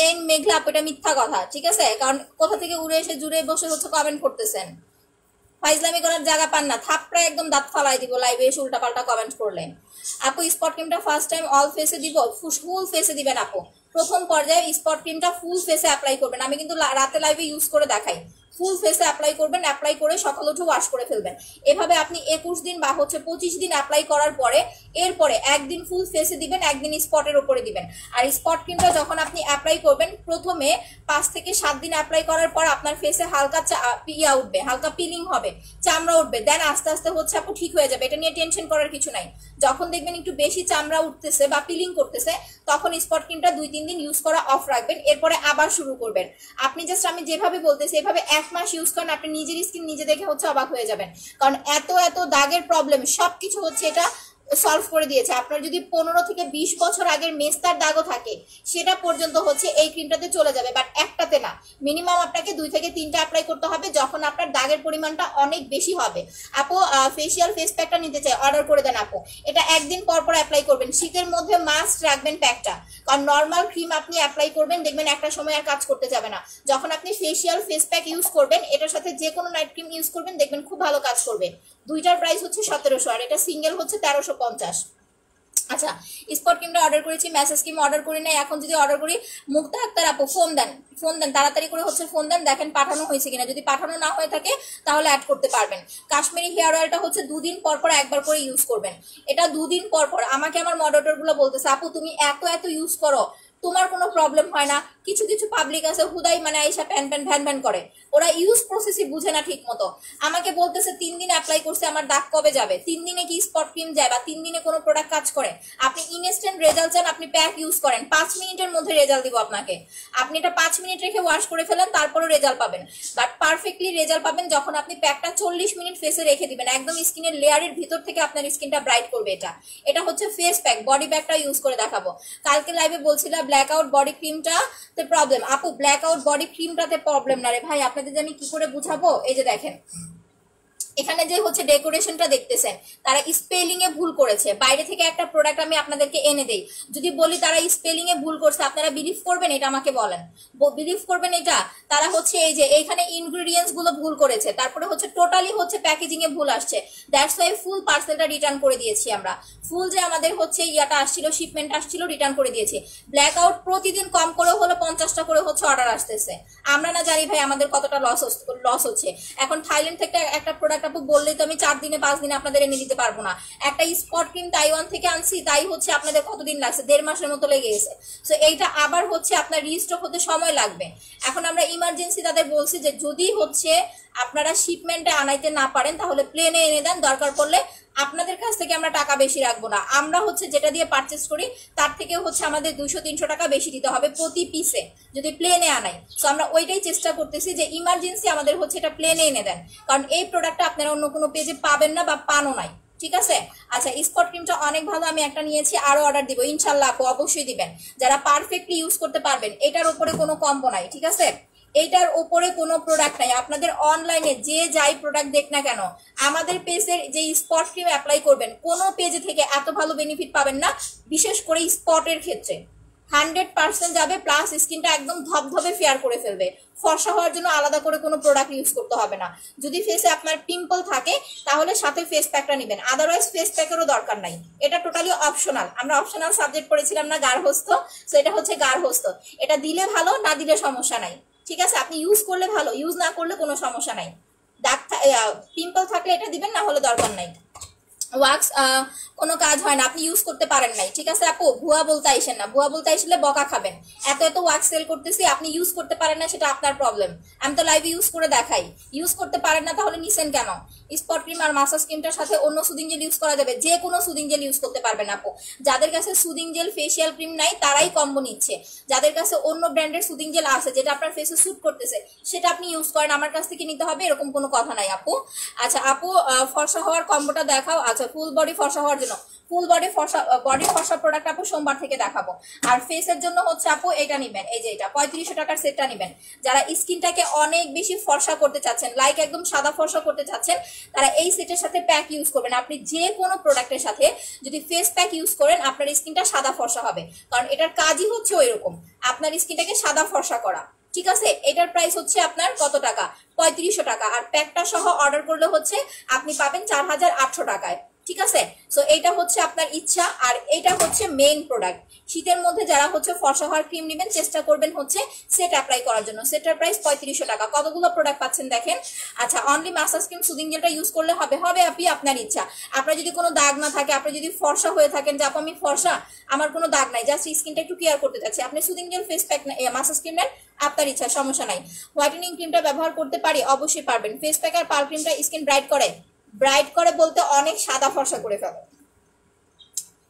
এন মেঘলা আপু, এটা মিথ্যা কথা, ঠিক আছে? কারণ কোথা থেকে উড়ে এসে জুড়ে বসে হচ্ছে কমেন্ট করতেছেন, ফাইজলামি করার জায়গা পান না, থাপড়ায় একদম দাঁত ফালাই দিব লাইভে এসে উল্টাপাল্টা কমেন্ট করলেন। আপু স্পট ক্রিমটা ফার্স্ট টাইম অল ফেসে দিব? ফুল ফেসে দিবেন আপু। প্রথম পর্যায়ে স্পট ক্রিমটা ফুল ফেসে অ্যাপ্লাই করবেন, আমি কিন্তু রাতে লাইভে ইউজ করে দেখাই। ফুল ফেসে অ্যাপ্লাই করবেন, অ্যাপ্লাই করে সকাল উঠে ওয়াশ করে ফেলবেন। এভাবে আপনি 21 দিন বা হচ্ছে 25 দিন অ্যাপ্লাই করার পরে এরপরে একদিন ফুল ফেসে দিবেন, একদিন স্পটের উপরে দিবেন। আর স্পট ক্রিমটা যখন আপনি অ্যাপ্লাই করবেন প্রথমে 5 থেকে 7 দিন অ্যাপ্লাই করার পর আপনার ফেসে হালকা ইয়া উঠবে, হালকা পিলিং হবে, চামড়া উঠবে, দেন আস্তে আস্তে হচ্ছে আপু ঠিক হয়ে যাবে। এটা নিয়ে টেনশন করার কিছু নাই। যখন দেখবেন একটু বেশি চামড়া উঠতেছে বা পিলিং করতেছে তখন স্পট ক্রিমটা 2-3 দিন ইউজ করা অফ রাখবেন, এরপরে আবার শুরু করবেন। আপনি জাস্ট আমি যেভাবে বলতেছি এভাবে 1 মাস ইউজ করেন, আপনি নিজের স্কিন নিজে দেখে হচ্ছে অবাক হয়ে যাবেন। কারণ এত এত দাগের প্রবলেম সবকিছু হচ্ছে এটা সলভ করে দিয়েছে। আপনার যদি 15 থেকে 20 বছর আগের মেস্তার দাগও থাকে সেটা পর্যন্ত হচ্ছে এই ক্রিমটাতে চলে যাবে, বাট একটাতে না, মিনিমাম আপনাকে 2 থেকে 3টা অ্যাপ্লাই করতে হবে যখন আপনার দাগের পরিমাণটা অনেক বেশি হবে। আপু ফেসিয়াল ফেস প্যাকটা নিতে চাই, অর্ডার করে দেন আপু। এটা একদিন পর পর অ্যাপ্লাই করবেন, শীতের মধ্যে মাস্ট রাখবেন প্যাকটা, কারণ নর্মাল ক্রিম আপনি অ্যাপ্লাই করবেন দেখবেন একটা সময় আর কাজ করতে যাবে না। যখন আপনি ফেসিয়াল ফেস প্যাক ইউজ করবেন এটার সাথে যে কোনো নাইট ক্রিম ইউজ করবেন দেখবেন খুব ভালো কাজ করবে। দুইটার প্রাইস হচ্ছে 1700 আর এটা সিঙ্গেল হচ্ছে 1350। আচ্ছা স্পট ক্রিমটা অর্ডার করেছি, মেসেজ ক্রিম অর্ডার করি নাই, এখন যদি অর্ডার করি মুক্তা আক্তার আপু ফোন দেন, তাড়াতাড়ি করে হচ্ছে ফোন দেন, দেখেন পাঠানো হয়েছে কিনা। যদি পাঠানো না হয়ে থাকে তাহলে অ্যাড করতে পারবেন। কাশ্মীরি হেয়ার অয়েলটা হচ্ছে 2 দিন পর পর একবার করে ইউজ করবেন। এটা 2 দিন পর পর আমাকে আমার মডারেটর গুলো বলতেছে আপু তুমি এত এত ইউজ করো তোমার কোনো প্রবলেম হয় না, কিছু কিছু পাবলিক আছে হুদাই মানে আইসা প্যান প্যান ভ্যান ভ্যান করে, ওরা ইউজ প্রসেসই বুঝে না ঠিক মতো। আমাকে বলতেছে 3 দিন অ্যাপ্লাই করছে, আমার দাগ কবে যাবে? 3 দিনে কি স্পট ক্রিম যায় বা 3 দিনে কোনো প্রোডাক্ট কাজ করে? আপনি ইনস্ট্যান্ট রেজাল্ট চান, আপনি প্যাক ইউজ করেন, 5 মিনিটের মধ্যে রেজাল্ট দিব আপনাকে। আপনি এটা 5 মিনিট রেখে ওয়াশ করে ফেলেন, তারপরে রেজাল্ট পাবেন। বাট পারফেক্টলি রেজাল্ট পাবেন যখন আপনি প্যাকটা 40 মিনিট ফেসে রেখে দিবেন, একদম স্কিনের লেয়ারের ভিতর থেকে আপনার স্কিনটা ব্রাইট করবে। এটা হচ্ছে ফেস প্যাক। বডি প্যাকটা ইউজ করে দেখাবো। কালকে লাইভে বলছিলাম ব্ল্যাক আউট বডি ক্রিমটাতে প্রবলেম। আপু ব্ল্যাক আউট বডি ক্রিমটাতে প্রবলেম না রে ভাই, আপনাদের আমি কি করে বুঝাবো? এই যে দেখেন এখানে যে হচ্ছে ডেকোরেশনটা দেখতেছেন, তারা স্পেলিং এ ভুল করেছে। বাইরে থেকে একটা প্রোডাক্ট আমি আপনাদেরকে এনে দেই, যদি বলি তারা স্পেলিং এ ভুল করছে, আপনারা বিলিভ করবেন? এটা আমাকে বলেন, বিলিভ করবেন এটা? তারা হচ্ছে এই যে এইখানে ইনগ্রেডিয়েন্টস গুলো ভুল করেছে, তারপরে হচ্ছে টোটালি হচ্ছে প্যাকেজিং এ ভুল আসছে। দ্যাটস ওয়াই ফুল পার্সেলটা রিটার্ন করে দিয়েছি আমরা। ফুল যে আমাদের হচ্ছে ইয়াটা আসছিল, শিপমেন্ট আসছিল, রিটার্ন করে দিয়েছি। ব্ল্যাক আউট প্রতিদিন কম করে হলো 50টা করে হচ্ছে অর্ডার আসতেছে। আমরা না জানি ভাই আমাদের কতটা লস হচ্ছে। এখন থাইল্যান্ড থেকে একটা প্রোডাক্ট আপু বললেই তো আমি 4 দিনে 5 দিনে আপনাদের এনে দিতে পারবো না। একটা স্পট ক্রিম তাইওয়ান থেকে আনছি, তাই হচ্ছে আপনাদের কতদিন লাগছে? 1.5 মাসের মতো লেগে গেছে। সো এইটা আবার হচ্ছে আপনার রিস্টক হতে সময় লাগবে। এখন আমরা ইমার্জেন্সি তাদের বলছি যে যদি হচ্ছে আপনারা শিপমেন্টে আনাইতে না পারেন তাহলে প্লেনে এনে দেন, দরকার পড়লে আপনাদের কাছ থেকে আমরা টাকা বেশি রাখবো না। আমরা হচ্ছে যেটা দিয়ে পারচেস করি তার থেকে হচ্ছে আমাদের 200-300 টাকা বেশি দিতে হবে প্রতি পিসে যদি প্লেনে আনাই। সো আমরা ওইটাই চেষ্টা করতেছি যে ইমার্জেন্সি আমাদের হচ্ছে এটা প্লেনে এনে দেন, কারণ এই প্রোডাক্টটা আপনারা অন্য কোনো পেজে পাবেন না বা পানও নাই। ঠিক আছে? আচ্ছা, স্পট ক্রিমটা অনেক ভালো, আমি একটা নিয়েছি, আরো অর্ডার দিব ইনশাল্লাহ। আপু অবশ্যই দিবেন, যারা পারফেক্টলি ইউজ করতে পারবেন। এটার উপরে কোনো কম্বো নাই, ঠিক আছে? এইটার উপরে কোনো প্রোডাক্ট নাই। আপনাদের অনলাইনে যে যাই প্রোডাক্ট দেখ না কেন, আমাদের পেজের যে স্পট ক্রিম অ্যাপ্লাই করবেন, কোনো পেজে থেকে এত ভালো বেনিফিট পাবেন না, বিশেষ করে স্পটের ক্ষেত্রে 100% যাবে, প্লাস স্কিনটা একদম ধবধবে ফেয়ার করে ফেলবে। ফর্সা হওয়ার জন্য আলাদা করে কোনো প্রোডাক্ট ইউজ করতে হবে না। যদি ফেসে আপনার পিম্পল থাকে তাহলে সাথে ফেস প্যাকটা নেবেন, আদারওয়াইজ ফেস প্যাকেরও দরকার নাই। এটা টোটালি অপশনাল। আমরা অপশনাল সাবজেক্ট পড়েছিলাম না, গার্হস্থ্য। সো এটা হচ্ছে গার্হস্থ্য। এটা দিলে ভালো, না দিলে সমস্যা নাই। ঠিক আছে? আপনি ইউজ করলে ভালো, ইউজ না করলে কোনো সমস্যা নাই। দাগ পিম্পল থাকলে এটা দিবেন, না হলে দরকার নাই। ওয়াক্স কোনো কাজ হয় না, আপনি ইউজ করতে পারেন নাই। ঠিক আছে আপু, ভুয়া বলতে আইসেন না, ভুয়া বলতে আইসলে বকা খাবেন। এত এত ওয়াক্স সেল করতেছি, আপনি ইউজ করতে পারেন না, সেটা আপনার প্রবলেম। আমি তো লাইভে ইউজ করে দেখাই। ইউজ করতে পারেন না তাহলে নিছেন কেন? স্পট ক্রিম আর মাসাজ ক্রিমটার সাথে অন্য সুদিং জেল ইউজ করা যাবে, যে কোনো সুদিং জেল ইউজ করতে পারবেন আপু। যাদের কাছে সুদিং জেল ফেসিয়াল ক্রিম নাই তারাই কম্বো নিচ্ছে। যাদের কাছে অন্য ব্র্যান্ডের সুদিং জেল আছে যেটা আপনার ফেসে স্যুট করতেছে, সেটা আপনি ইউজ করেন, আমার কাছ থেকে নিতে হবে এরকম কোনো কথা নাই আপু। আচ্ছা আপু, ফর্সা হওয়ার কম্বোটা দেখাও। আচ্ছা, ফুল বডি ফর্সা হওয়ার জন্য ফুল বডি ফর্সা প্রোডাক্ট আপু সোমবার থেকে দেখাবো। আর ফেসের জন্য হচ্ছে আপু এটা নিবেন, এই যে এটা 3500 টাকার সেটটা নিবেন। যারা স্কিনটাকে অনেক বেশি ফর্সা করতে চাচ্ছেন, লাইক একদম সাদা ফর্সা করতে চাচ্ছেন, তারা এই সেটের সাথে প্যাক ইউজ করবেন। আপনি যে কোনো প্রোডাক্টের সাথে যদি ফেস প্যাক ইউজ করেন, আপনার স্কিনটা সাদা ফর্সা হবে, কারণ এটার কাজই হচ্ছে ওই রকম, আপনার স্কিনটাকে সাদা ফর্সা করা। ঠিক আছে? এটার প্রাইস হচ্ছে আপনার কত টাকা? 3500 টাকা। আর প্যাকটা সহ অর্ডার করলে হচ্ছে আপনি পাবেন 4800 টাকায়। ঠিক আছে? সো এইটা হচ্ছে আপনার ইচ্ছা। আর এটা হচ্ছে মেইন প্রোডাক্ট। শীতের মধ্যে যারা হচ্ছে ফর্সা হওয়ার ক্রিম নেবেন, চেষ্টা করবেন হচ্ছে সেট অ্যাপ্লাই করার জন্য। সেটার প্রাইস 3500 টাকা। কতগুলো প্রোডাক্ট পাচ্ছেন দেখেন। আচ্ছা, অনলি মাসাজ ক্রিম সুদিং জেলটা ইউজ করলে হবে আপনি, আপনার ইচ্ছা। আপনার যদি কোনো দাগ না থাকে, আপনি যদি ফর্সা হয়ে থাকেন যে আপু আমি ফর্সা, আমার কোনো দাগ নাই, জাস্ট স্কিনটা একটু কেয়ার করতে চাচ্ছি, আপনি soothing jail face pack massage cream নেন, আপনার ইচ্ছা, সমস্যা নাই। হোয়াইটেনিং ক্রিমটা ব্যবহার করতে পারি, অবশ্যই পারবেন। ফেস প্যাক আর পার ক্রিমটা স্কিন ব্রাইট করে বলতে অনেক সাদা ফর্সা করে ফেলে।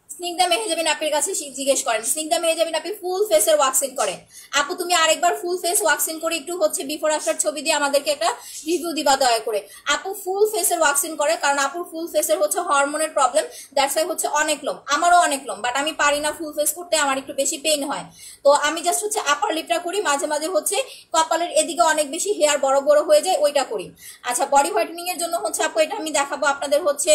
স্নিগ্ধা মেহেজাবিন আপুর কাছে জিজ্ঞেস করেন, স্নিগ্ধা মেহেজাবিন আপু ফুল ফেসের ওয়াক্সিং করে। আপু তুমি আরেকবার ফুল ফেস ওয়াক্সিং করে একটু হচ্ছে বিফোর আফটার ছবি দিয়ে আমাদেরকে একটা রিভিউ দিবা দয়া করে। আপু ফুল ফেসের ওয়াক্সিং করে, কারণ আপুর ফুল ফেসের হচ্ছে হরমোনের প্রবলেম, দ্যাটস ওয়াই হচ্ছে অনেক লোম। আমারও অনেক লোম, বাট আমি পারি না ফুল ফেস করতে, আমার একটু বেশি পেইন হয়। তো আমি জাস্ট হচ্ছে আপার লিপটা করি, মাঝে মাঝে হচ্ছে কপালের এদিকে অনেক বেশি হেয়ার বড় বড় হয়ে যায়, ওইটা করি। আচ্ছা, বডি হোয়াইটেনিং এর জন্য হচ্ছে আপু এটা আমি দেখাবো আপনাদের হচ্ছে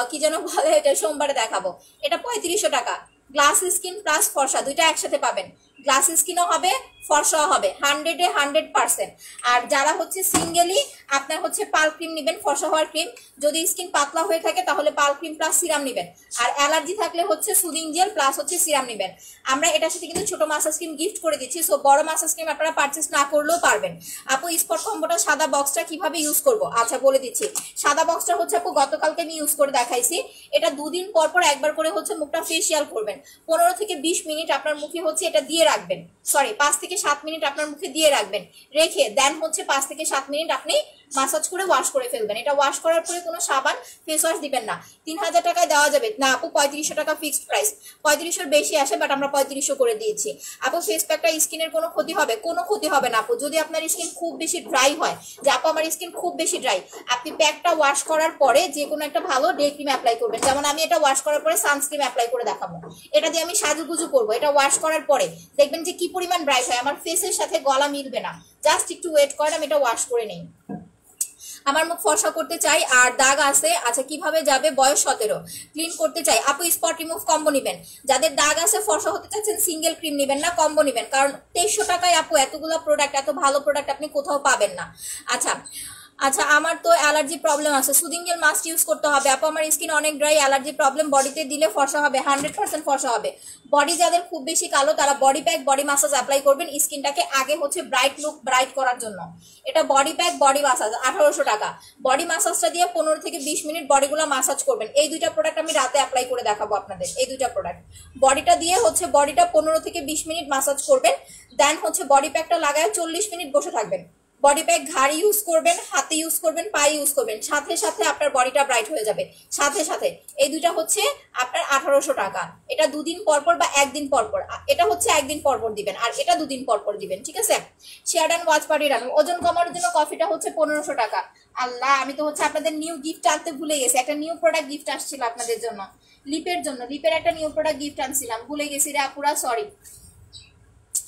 কি যেন বলে, এটা সোমবারে দেখাবো। এটা 3500 টাকা। গ্লাস স্কিন প্লাস ফর্সা দুইটা একসাথে পাবেন। গ্লাস স্কিনও হবে, ফর্সাও হবে, 100-এ 100%। আর যারা হচ্ছে সিঙ্গেলি আপনার হচ্ছে পাল ক্রিম নেবেন, ফর্সা হওয়ার ক্রিম, যদি স্কিন পাতলা হয়ে থাকে তাহলে পাল ক্রিম প্লাস সিরাম নেবেন। আর অ্যালার্জি থাকলে হচ্ছে সুদিং জেল প্লাস হচ্ছে সিরাম নেবেন। আমরা এটার সাথে কিন্তু ছোট মাসাজ ক্রিম গিফট করে দিচ্ছি, সো বড় মাসাজ ক্রিম আপনারা পারচেস না করলেও পারবেন। আপু স্পট কম্বোটা সাদা বক্সটা কিভাবে ইউজ করব? আচ্ছা বলে দিচ্ছি। সাদা বক্সটা হচ্ছে আপু গতকালকে আমি ইউজ করে দেখাইছি। এটা 2 দিন পর পর একবার করে হচ্ছে মুখটা ফেসিয়াল করবেন, 15 থেকে 20 মিনিট আপনার মুখে হচ্ছে এটা দিয়ে রাখবেন, সরি 5 থেকে থেকে 7 মিনিট আপনার মুখে দিয়ে রাখবেন, রেখে দেন হচ্ছে 5 থেকে 7 মিনিট আপনি মাসাজ করে ওয়াশ করে ফেলবেন। এটা ওয়াশ করার পরে কোনো সাবান ফেস ওয়াশ দিবেন না। 3000 টাকায় দেওয়া যাবে না আপু, 3500 টাকা ফিক্সড প্রাইস। 3500 বেশি আসে, বাট আমরা 3500 করে দিয়েছি আপু। ফেস প্যাকটা স্কিনের কোনো ক্ষতি হবে? কোনো ক্ষতি হবে না আপু। যদি আপনার স্কিন খুব বেশি ড্রাই হয়, যে আপু আমার স্কিন খুব বেশি ড্রাই, আপনি প্যাকটা ওয়াশ করার পরে যে কোনো একটা ভালো ডে ক্রিম অ্যাপ্লাই করবেন। যেমন আমি এটা ওয়াশ করার পরে সানস্ক্রিন অ্যাপ্লাই করে দেখাবো, এটা দিয়ে আমি সাজুগুজু করবো। এটা ওয়াশ করার পরে দেখবেন যে কি পরিমাণ ব্রাইট হয়, আমার ফেসের সাথে গলা মিলবে না। জাস্ট একটু ওয়েট করেন, আমি এটা ওয়াশ করে নেই। আমার মুখ ফর্সা করতে চাই আর দাগ আছে, আচ্ছা কিভাবে যাবে? বয়স 17, ক্লিন করতে চাই আপু। স্পট রিমুভ কম্বো নিবেন। যাদের দাগ আছে ফর্সা হতে চাচ্ছেন সিঙ্গেল ক্রিম নিবেন না, কম্বো নিবেন, কারণ 2300 টাকায় আপু এতগুলো প্রোডাক্ট, এত ভালো প্রোডাক্ট আপনি কোথাও পাবেন না। আচ্ছা আচ্ছা, আমার তো অ্যালার্জি প্রবলেম আছে, সুদিং জেল মাস্ট ইউজ করতে হবে আপু। আমার স্কিন অনেক ড্রাই, অ্যালার্জি প্রবলেম, বডিতে দিলে ফর্সা হবে, 100% ফর্সা হবে। বডি যাদের খুব বেশি কালো তারা body pack body massage apply করবেন স্কিনটাকে আগে হচ্ছে ব্রাইট লুক ব্রাইট করার জন্য। এটা বডি প্যাক বডি মাসাজ 1800 টাকা। বডি মাসাজটা দিয়ে 15 থেকে 20 মিনিট বডিগুলো মাসাজ করবেন। এই দুইটা প্রোডাক্ট আমি রাতে অ্যাপ্লাই করে দেখাবো আপনাদের। এই দুইটা প্রোডাক্ট বডিটা দিয়ে হচ্ছে বডিটা 15 থেকে 20 মিনিট মাসাজ করবেন, দেন হচ্ছে বডি প্যাকটা লাগায় 40 মিনিট বসে থাকবেন। বডি প্যাক ঘাড়ি ইউজ করবেন, হাতে ইউজ করবেন, পায়ে ইউজ করবেন, সাথে সাথে আপনার বডিটা ব্রাইট হয়ে যাবে সাথে সাথে। এই দুইটা হচ্ছে আপনার 1800 টাকা। এটা 2 দিন পর পর বা 1 দিন পর পর, এটা হচ্ছে 1 দিন পর পর দিবেন, আর এটা 2 দিন পর পর দিবেন, ঠিক আছে? Share and watch party run. ওজন কমানোর জন্য কফিটা হচ্ছে 1500 টাকা। আল্লাহ, আমি তো হচ্ছে আপনাদের নিউ গিফট আনতে ভুলে গেছি। একটা নিউ প্রোডাক্ট গিফট আসছিল আপনাদের জন্য, লিপের জন্য। লিপের একটা নিউ প্রোডাক্ট গিফট আনছিলাম, ভুলে গেছি রে আপুরা, সরি।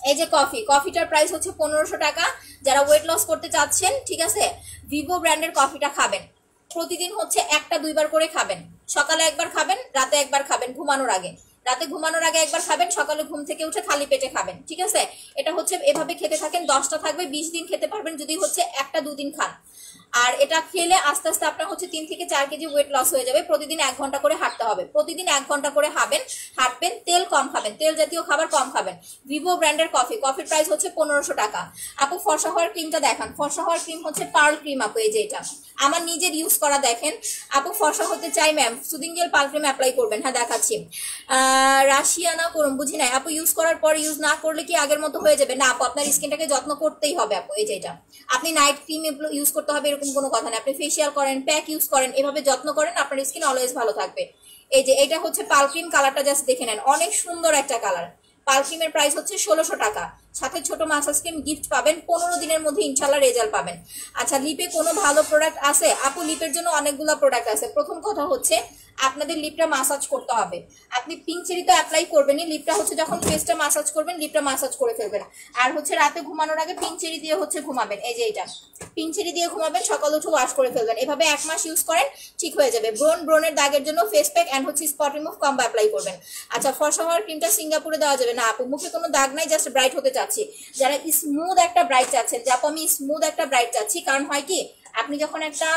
এই যে কফিটার প্রাইস হচ্ছে 1500 টাকা। যারা ওয়েট লস করতে চাচ্ছেন, ঠিক আছে, ভিভো ব্র্যান্ডের কফিটা খাবেন। প্রতিদিন হচ্ছে 1-2 বার করে খাবেন। সকালে একবার খাবেন, রাতে একবার খাবেন ঘুমানোর আগে। রাতে ঘুমানোর আগে একবার খাবেন, সকালে ঘুম থেকে উঠে খালি পেটে খাবেন, ঠিক আছে? এটা হচ্ছে এভাবে খেতে থাকেন, 10টা থাকবে, 20 দিন খেতে পারবেন যদি হচ্ছে 1-2 দিন খান। আর এটা খেলে আস্তে আস্তে আপনার হচ্ছে 3 থেকে 4 কেজি ওয়েট লস হয়ে যাবে। প্রতিদিন 1 ঘন্টা করে হাঁটতে হবে, প্রতিদিন 1 ঘন্টা করে হাঁটবেন। তেল কম খাবেন, তেল জাতীয় খাবার কম খাবেন। ভিভো ব্র্যান্ডের কফির প্রাইস হচ্ছে 1500 টাকা আপু। ফর্সা হওয়ার ক্রিমটা দেখান। ফর্সা হওয়ার ক্রিম হচ্ছে পার্ল ক্রিম আপু, এই যে এটা আমার নিজের ইউজ করা। দেখেন আপু, ফর্সা হতে চাই ma'am, soothing gel pearl cream apply করবেন। হ্যাঁ দেখাচ্ছি। রাশিয়ানা করুন, বুঝি নাই আপু। ইউজ করার পর ইউজ না করলে কি আগের মতো হয়ে যাবে? না আপু, আপনার স্কিনটাকে যত্ন করতেই হবে আপু। এই যে এটা আপনি নাইট ক্রিম ইউজ করতে হবে এরকম কোনো কথা না। আপনি ফেসিয়াল করেন, প্যাক ইউজ করেন, এভাবে যত্ন করেন, আপনার স্কিন অলওয়েজ ভালো থাকবে। এই যে এটা হচ্ছে পার্ল ক্রিম, কালারটা জাস্ট দেখে নেন, অনেক সুন্দর একটা কালার। পার্ল ক্রিমের প্রাইস হচ্ছে 1600 টাকা। সাথে ছোট মাসাজ ক্রিম গিফট পাবেন, 15 দিনের মধ্যে ইনশাল্লাহ রেজাল্ট পাবেন। আচ্ছা, লিপে কোনো ভালো প্রোডাক্ট আছে আপু? লিপের জন্য অনেকগুলো প্রোডাক্ট আছে। প্রথম কথা হচ্ছে আপনাদের লিপটা মাসাজ করতে হবে। আপনি পিঙ্ক চেরি তো অ্যাপ্লাই করবেনই, লিপটা হচ্ছে যখন ফেসটা মাসাজ করবেন লিপটা মাসাজ করে ফেলবেন। আর হচ্ছে রাতে ঘুমানোর আগে পিঙ্ক চেরি দিয়ে হচ্ছে ঘুমাবেন। এই যে এটা পিঙ্ক চেরি দিয়ে ঘুমাবেন, সকাল উঠে ওয়াশ করে ফেলবেন। এভাবে 1 মাস ইউজ করেন, ঠিক হয়ে যাবে। ব্রণের দাগের জন্য ফেস প্যাক এন্ড হচ্ছে স্পট রিমুভ কম্বো অ্যাপ্লাই করবেন। আচ্ছা, ফর্সা হওয়ার ক্রিমটা সিঙ্গাপুরে দেওয়া যাবে না আপু? মুখে কোনো দাগ নাই, জাস্ট ব্রাইট হতে চাচ্ছি। যারা স্মুথ একটা ব্রাইট চাচ্ছেন, যে আপু আমি স্মুথ একটা ব্রাইট চাচ্ছি, কারণ হয় কি আপনি যখন একটা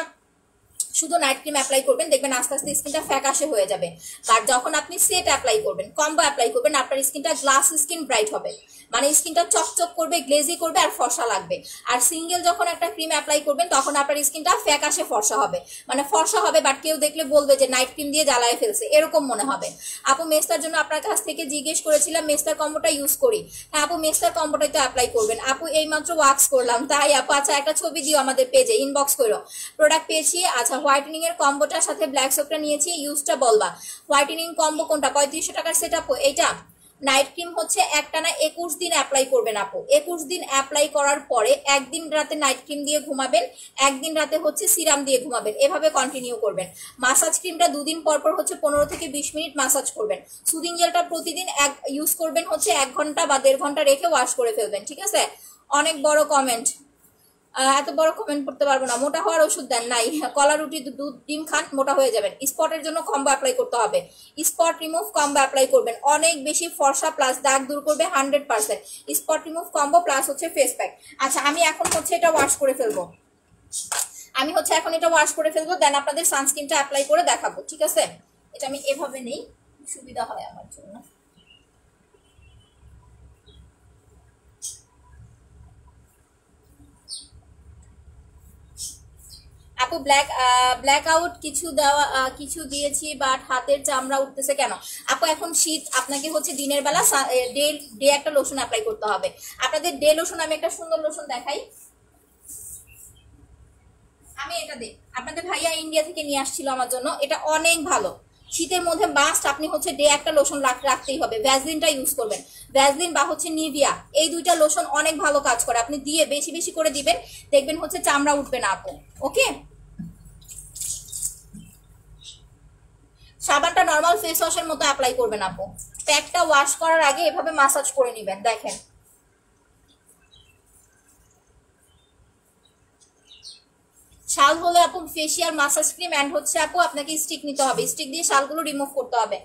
শুধু নাইট ক্রিম অ্যাপ্লাই করবেন দেখবেন আস্তে আস্তে স্কিনটা ফ্যাকাশে হয়ে যাবে। আর যখন আপনি সেট অ্যাপ্লাই করবেন, কম্বো অ্যাপ্লাই করবেন, আপনার স্কিনটা গ্লাস স্কিন ব্রাইট হবে, মানে স্কিনটা চকচক করবে, গ্লেজি করবে আর ফর্সা লাগবে। আর সিঙ্গেল যখন একটা ক্রিম অ্যাপ্লাই করবেন তখন আপনার স্কিনটা ফ্যাকাশে ফর্সা হবে, মানে ফর্সা হবে বাট কেউ দেখলে বলবে যে নাইট ক্রিম দিয়ে জ্বালায় ফেলছে, এরকম মনে হবে। আপু মেস্তার জন্য আপনার কাছ থেকে জিজ্ঞেস করেছিলাম, মেস্তার কম্বোটা ইউজ করি। হ্যাঁ আপু, মেস্তার কম্বোটাই তো অ্যাপ্লাই করবেন আপু। এই মাত্র ওয়াক্স করলাম তাই আপু। আচ্ছা, একটা ছবি দিও আমাদের পেজে, ইনবক্স করো। প্রোডাক্ট পেয়েছি। আচ্ছা, হোয়াইটেনিং এর কম্বোটার সাথে ব্ল্যাক সোপটা নিয়েছি, ইউজটা বলবা। হোয়াইটেনিং কম্বো কোনটা? 3500 টাকার সেট আপু এইটা। নাইট ক্রিম হচ্ছে একটানা 21 দিন অ্যাপ্লাই করবেন আপু। 21 দিন অ্যাপ্লাই করার পরে একদিন রাতে নাইট ক্রিম দিয়ে ঘুমাবেন, একদিন রাতে হচ্ছে সিরাম দিয়ে ঘুমাবেন, এভাবে কন্টিনিউ করবেন। মাসাজ ক্রিমটা 2 দিন পর পর হচ্ছে 15 থেকে 20 মিনিট মাসাজ করবেন। সুদিং জেলটা প্রতিদিন ইউজ করবেন হচ্ছে 1 ঘন্টা বা 1.5 ঘন্টা রেখে ওয়াশ করে ফেলবেন, ঠিক আছে? অনেক বড় কমেন্ট, এত বড় কমেন্ট করতে পারবো না। মোটা হওয়ার ওষুধ দেন নাই, কলা রুটি দুধ ডিম খান, মোটা হয়ে যাবেন। স্পটের জন্য কম্বো অ্যাপ্লাই করতে হবে, স্পট রিমুভ কম্বো অ্যাপ্লাই করবেন, অনেক বেশি ফর্সা প্লাস দাগ দূর করবে 100%। স্পট রিমুভ কম্বো প্লাস হচ্ছে ফেস প্যাক। আচ্ছা, আমি এখন হচ্ছে এটা ওয়াশ করে ফেলবো, দেন আপনাদের সানস্ক্রিনটা অ্যাপ্লাই করে দেখাবো, ঠিক আছে? এটা আমি এভাবে নেই, সুবিধা হয় আমার জন্য। আপু ব্ল্যাক আউট কিছু দেওয়া কিছু দিয়েছি, বাট হাতের চামড়া উঠতেছে কেন? আপু এখন শীত, আপনাকে হচ্ছে দিনের বেলা ডে একটা লোশন অ্যাপ্লাই করতে হবে। আপনাদের ডে লোশন, আমি একটা সুন্দর লোশন দেখাই। আমি এটা দিই, আপনাদের ভাইয়া ইন্ডিয়া থেকে নিয়ে আসছিল আমার জন্য, এটা অনেক ভালো। শীতের মধ্যে মাস্ট আপনি হচ্ছে ডে একটা লোশন রাখতেই হবে। ভ্যাসলিনটা ইউজ করবেন, ভ্যাসলিন বা হচ্ছে নিভিয়া, এই দুইটা লোশন অনেক ভালো কাজ করে। আপনি দিয়ে বেশি বেশি করে দিবেন, দেখবেন হচ্ছে চামড়া উঠবে না আপু। ওকে, সাবানটা নর্মাল ফেস ওয়াশের মতো অ্যাপ্লাই করবেন আপু। প্যাকটা ওয়াশ করার আগে এভাবে মাসাজ করে নেবেন। দেখেন, শাল হলে আপু ফেসিয়াল মাসাজ ক্রিম এন্ড হচ্ছে আপু আপনাকে স্টিক নিতে হবে, স্টিক দিয়ে শালগুলো রিমুভ করতে হবে।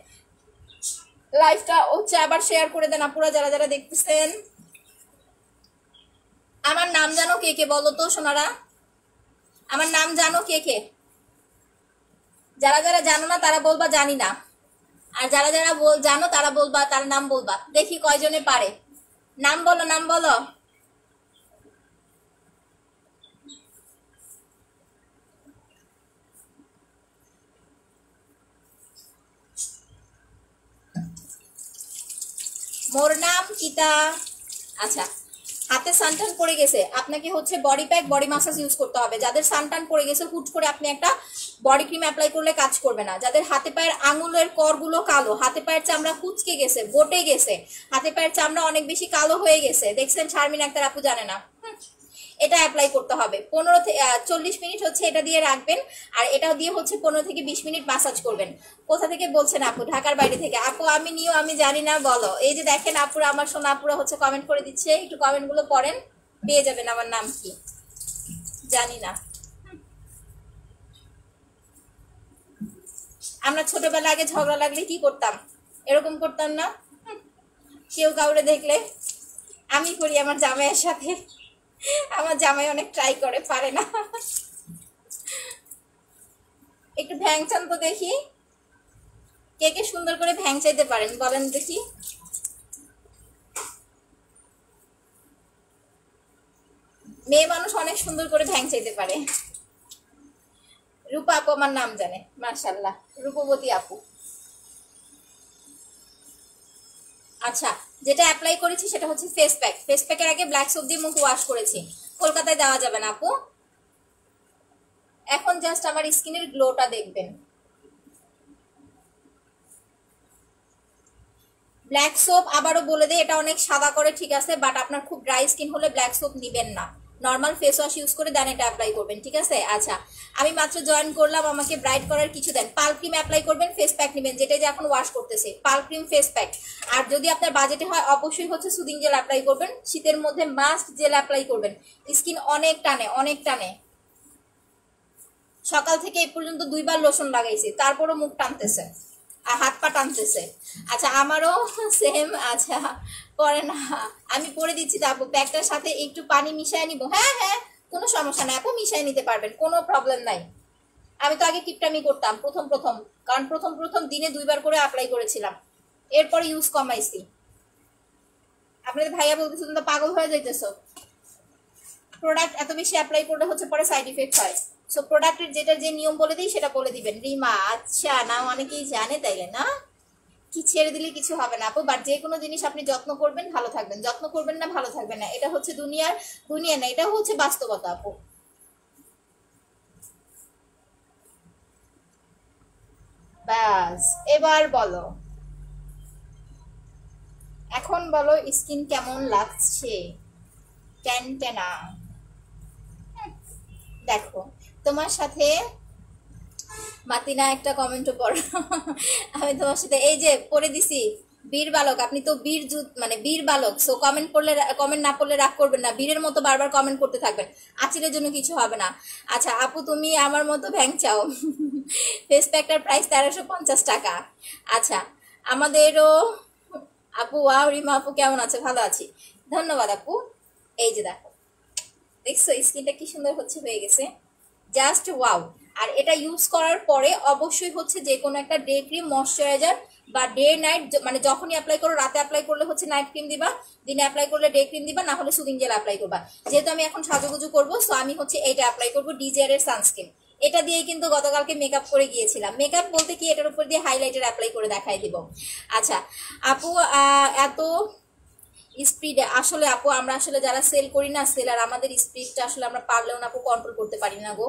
লাইফটা হচ্ছে আবার শেয়ার করে দেন আপুরা, যারা যারা দেখতেছেন। আমার নাম জানো কে কে বলো তো সোনারা? আমার নাম জানো কে কে? যারা যারা জানো না তারা বলবা জানি না, আর যারা যারা জানো তারা বলবা, তার নাম বলবা। দেখি কয়জনে পারে। নাম বলো, নাম বলো। মোর নাম কিতা। আচ্ছা, হাতে সানটান পড়ে গেছে, আপনাকে হচ্ছে body pack body massage use করতে হবে। যাদের সানটান পড়ে গেছে, হুট করে আপনি একটা বডি ক্রিম অ্যাপ্লাই করলে কাজ করবে না। যাদের হাতে পায়ের আঙুলের করগুলো কালো, হাতে পায়ের চামড়া কুচকে গেছে, বটে গেছে, হাতে পায়ের চামড়া অনেক বেশি কালো হয়ে গেছে, দেখছেন শারমিন আক্তার আপু জানে না, এটা অ্যাপ্লাই করতে হবে। 40 মিনিট হচ্ছে এটা দিয়ে রাখবেন, আর এটা দিয়ে হচ্ছে 15 থেকে 20 মিনিট মাসাজ করবেন। কোথা থেকে বলছেন আপু? ঢাকার বাইরে থেকে। আপু আমি নিও, আমি জানি না বলো। এই যে দেখেন আপুরা, আমার সোনা আপুরা হচ্ছে কমেন্ট করে দিচ্ছে, একটু কমেন্ট গুলো পড়েন, পেয়ে যাবেন আমার নাম কি। জানি না। আমরা ছোটবেলা আগে ঝগড়া লাগলে কি করতাম? এরকম করতাম না? কেউ কাউরে দেখলে আমি করি আমার জামাইয়ের সাথে, আমার জামাই অনেক ট্রাই করে, পারে না। একটু ভ্যাং চান তো দেখি, কে কে সুন্দর করে ভ্যাং চাইতে পারেন বলেন দেখি। মেয়ে মানুষ অনেক সুন্দর করে ভ্যাং চাইতে পারে। রূপা আপু আমার নাম জানে, মাশাআল্লাহ, রূপবতী আপু। আচ্ছা, যেটা অ্যাপ্লাই করেছি সেটা হচ্ছে ফেস প্যাক। ফেস প্যাকের আগে ব্ল্যাক সোপ দিয়ে মুখ ওয়াশ করেছি। কলকাতায় দেওয়া যাবে না আপু। এখন জাস্ট আমার স্কিনের গ্লোটা দেখবেন। ব্ল্যাক সোপ আবারও বলে দেয়, এটা অনেক সাদা করে ঠিক আছে, বাট আপনার খুব ড্রাই স্কিন হলে ব্ল্যাক সোপ নিবেন না, নর্মাল ফেস ওয়াশ ইউজ করে দেন এটা অ্যাপ্লাই করবেন, ঠিক আছে? আচ্ছা, আমি মাত্র জয়েন করলাম, আমাকে ব্রাইট করার কিছু দেন। পাল ক্রিম অ্যাপ্লাই করবেন, ফেস প্যাক নেবেন, যেটা যে এখন ওয়াশ করতেছে, পাল ক্রিম ফেস প্যাক। আর যদি আপনার বাজেটে হয় অবশ্যই হচ্ছে সুদিং জেল অ্যাপ্লাই করবেন, শীতের মধ্যে মাস্ট জেল অ্যাপ্লাই করবেন। স্কিন অনেক টানে, অনেক টানে। সকাল থেকে এই পর্যন্ত 2বার লোশন লাগাইছি, তারপরও মুখ টানতেছে আর হাত পা টানতেছে। আচ্ছা, আমারও সেম। আচ্ছা, পরে না, আমি পরে দিচ্ছি তো আপু, প্যাকটার সাথে একটু পানি মিশিয়ে নিব। হ্যাঁ হ্যাঁ, কোনো সমস্যা নাই আপু, মিশিয়ে নিতে পারবেন, কোনো প্রবলেম নাই। আমি তো আগে টিপটামি করতাম প্রথম প্রথম, কারণ প্রথম প্রথম দিনে 2বার করে অ্যাপ্লাই করেছিলাম, এরপর ইউজ কমাইছি। আপনাদের ভাইয়া বলতেছেন তো পাগল হয়ে যাইতেছ, প্রোডাক্ট এত বেশি অ্যাপ্লাই করলে হচ্ছে পরে সাইড ইফেক্ট হয়। সো প্রোডাক্টের যেটা যে নিয়ম বলে দিই সেটা বলে দিবেন। রিমা, আচ্ছা, না অনেকেই জানে তাইলে না, কি ছেড়ে দিলে কিছু হবে না আপু, বাট যে কোনো জিনিস আপনি যত্ন করবেন ভালো থাকবেন, যত্ন করবেন না ভালো থাকবেন না, এটা হচ্ছে দুনিয়া না, এটা হচ্ছে বাস্তবতা আপু। ব্যাস, এবার বলো, এখন বলো স্কিন কেমন লাগছে? টেনটেনা। দেখো, তোমার সাথে মাতিনা একটা কমেন্টও পড়ো। আমি তোমার সাথে এই যে পড়ে দিছি, বীর বালক, আপনি তো বীর মানে বীর বালক। সো কমেন্ট না পড়লে রাগ করবেন না, বীরের মতো বারবার কমেন্ট করতে থাকবেন, আচিরের জন্য কিছু হবে না। আচ্ছা আপু, তুমি আমার মতো ভ্যাং চাও? ফেস প্যাকটার প্রাইস 1350 টাকা। আচ্ছা, আমাদেরও আপু, ওয়াও রিমা আপু কেমন আছে? ভালো আছি, ধন্যবাদ আপু। এই যে দেখো, দেখছো স্কিনটা কি সুন্দর হচ্ছে, হয়ে গেছে, জাস্ট ওয়াও। আর এটা ইউজ করার পরে অবশ্যই হচ্ছে যে কোনো একটা ডে ক্রিম ময়শ্চারাইজার বা ডে নাইট, মানে যখনই অ্যাপ্লাই করো, রাতে অ্যাপ্লাই করলে হচ্ছে নাইট ক্রিম দিবা, দিনে অ্যাপ্লাই করলে ডে ক্রিম দিবা, না হলে সুদিং জেল অ্যাপ্লাই করবা। যেহেতু আমি এখন সাজুগুজু করবো, সো আমি হচ্ছে এইটা অ্যাপ্লাই করবো, ডিজিআর এর সানস্ক্রিন। এটা দিয়ে কিন্তু গতকালকে মেকআপ করে গিয়েছিলাম। মেকআপ বলতে কি, এটার উপর দিয়ে হাইলাইটার অ্যাপ্লাই করে দেখাই দিব। আচ্ছা আপু, এত স্পিডে আসলে আপু আমরা আসলে যারা সেল করি না, সেলার, আমাদের স্পিডটা আসলে আমরা পারলেও না আপু কন্ট্রোল করতে পারি না গো।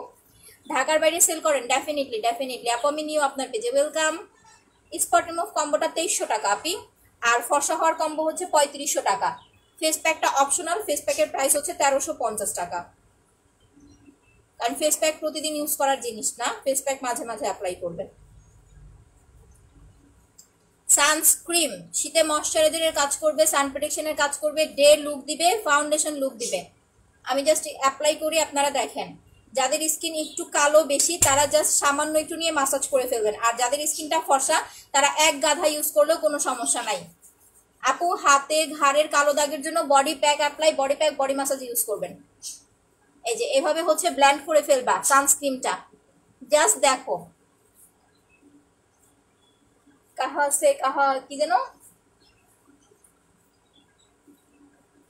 ঢাকার বাইরে সেল করেন? ডেফিনেটলি ডেফিনেটলি আপু, আমি নিউ আপনার পেজে ওয়েলকাম। স্পট রিমুভ কম্বোটা 2300 টাকা আপি, আর ফর্সা হওয়ার কম্বো হচ্ছে 3500 টাকা। ফেস প্যাকটা অপশনাল, ফেস প্যাকের প্রাইস হচ্ছে 1350 টাকা। কারণ ফেস প্যাক প্রতিদিন ইউজ করার জিনিস না, ফেস প্যাক মাঝে মাঝে অ্যাপ্লাই করবেন। সানস্ক্রিন শীতে ময়শ্চারাইজারের কাজ করবে, সান প্রোটেকশনের কাজ করবে, ডে লুক দিবে, ফাউন্ডেশন লুক দিবে। আমি জাস্ট অ্যাপ্লাই করি, আপনারা দেখেন। যাদের স্কিন একটু কালো বেশি তারা জাস্ট সামান্য একটু নিয়ে মাসাজ করে ফেলবেন, আর যাদের স্কিনটা ফর্সা তারা এক গাধা ইউজ করলেও কোনো সমস্যা নাই। আপু হাতে ঘাড়ের কালো দাগের জন্য body pack apply, body pack body massage use করবেন। এই যে এভাবে হচ্ছে ব্ল্যান্ড করে ফেলবা সানস্ক্রিনটা, জাস্ট দেখো। কাহা সে কাহা কি যেন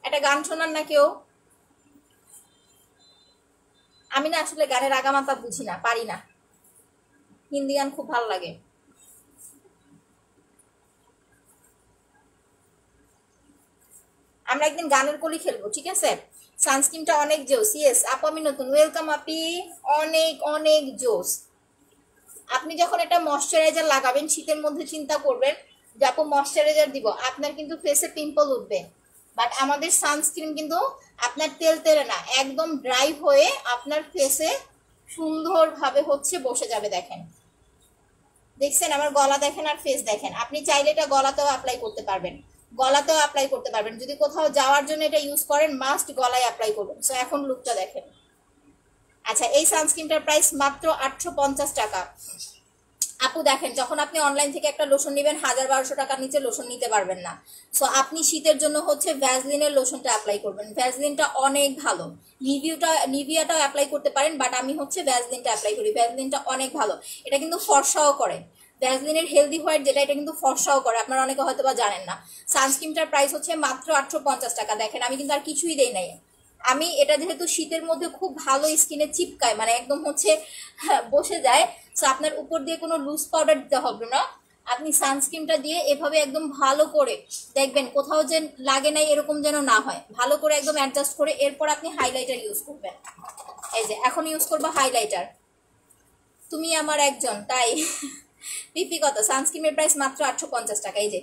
একটা গান শোনান না কেউ? আমি না আসলে গানের আগামাতা বুঝি না, পারি না। হিন্দি গান খুব ভালো লাগে। আমরা একদিন গানের কলি খেলবো, ঠিক আছে? সানস্ক্রিনটা অনেক জোস। ইয়েস আপু আমি নতুন, ওয়েলকাম আপি। অনেক অনেক জোস। আপনি যখন এটা ময়শ্চারাইজার লাগাবেন শীতের মধ্যে চিন্তা করবেন যে আপু ময়শ্চারাইজার দিব, আপনার কিন্তু ফেসে পিম্পল উঠবে। বাট আমাদের সানস্ক্রিন কিন্তু আপনার তেল তেলে না, একদম ড্রাই হয়ে আপনার ফেসে সুন্দরভাবে হচ্ছে বসে যাবে। দেখেন, দেখছেন আমার গলা দেখেন আর ফেস দেখেন। আপনি চাইলে এটা গলাতেও অ্যাপ্লাই করতে পারবেন, গলাতেও অ্যাপ্লাই করতে পারবেন। যদি কোথাও যাওয়ার জন্য এটা ইউজ করেন মাস্ট গলায় অ্যাপ্লাই করবেন। সো এখন লুকটা দেখেন। আচ্ছা এই সানস্ক্রিনটার প্রাইস মাত্র 850 টাকা। আপু দেখেন, যখন আপনি অনলাইন থেকে একটা লোশন নেবেন 1000-1200 টাকার নিচে লোশন নিতে পারবেন না। সো আপনি শীতের জন্য হচ্ছে ভ্যাসলিনের লোশনটা অ্যাপ্লাই করবেন। ভ্যাসলিনটা অনেক ভালো। নিভিয়াটাও অ্যাপ্লাই করতে পারেন, বাট আমি হচ্ছে ভ্যাসলিনটা অ্যাপ্লাই করি। ভ্যাসলিনটা অনেক ভালো, এটা কিন্তু ফর্সাও করে। ভ্যাসলিনের হেলদি হোয়াইট যেটা, এটা কিন্তু ফর্সাও করে, আপনারা অনেকে হয়তো বা জানেন না। সানস্ক্রিনটার প্রাইস হচ্ছে মাত্র 850 টাকা। দেখেন আমি কিন্তু আর কিছুই দেই নাই। আমি এটা যেহেতু শীতের মধ্যে খুব ভালো স্কিনে চিপকায়, মানে একদম হচ্ছে বসে যায়, সো আপনার উপর দিয়ে কোনো লুজ পাউডার দিতে হবে না। আপনি সানস্ক্রিনটা দিয়ে এভাবে একদম ভালো করে দেখবেন, কোথাও যে লাগে নাই এরকম যেন না হয়, ভালো করে একদম অ্যাডজাস্ট করে এরপর আপনি হাইলাইটার ইউজ করবেন। এই যে এখন ইউজ করবো হাইলাইটার। তুমি আমার একজন তাই পিপি কত? সানস্ক্রিনের প্রাইস মাত্র 850 টাকা। এই যে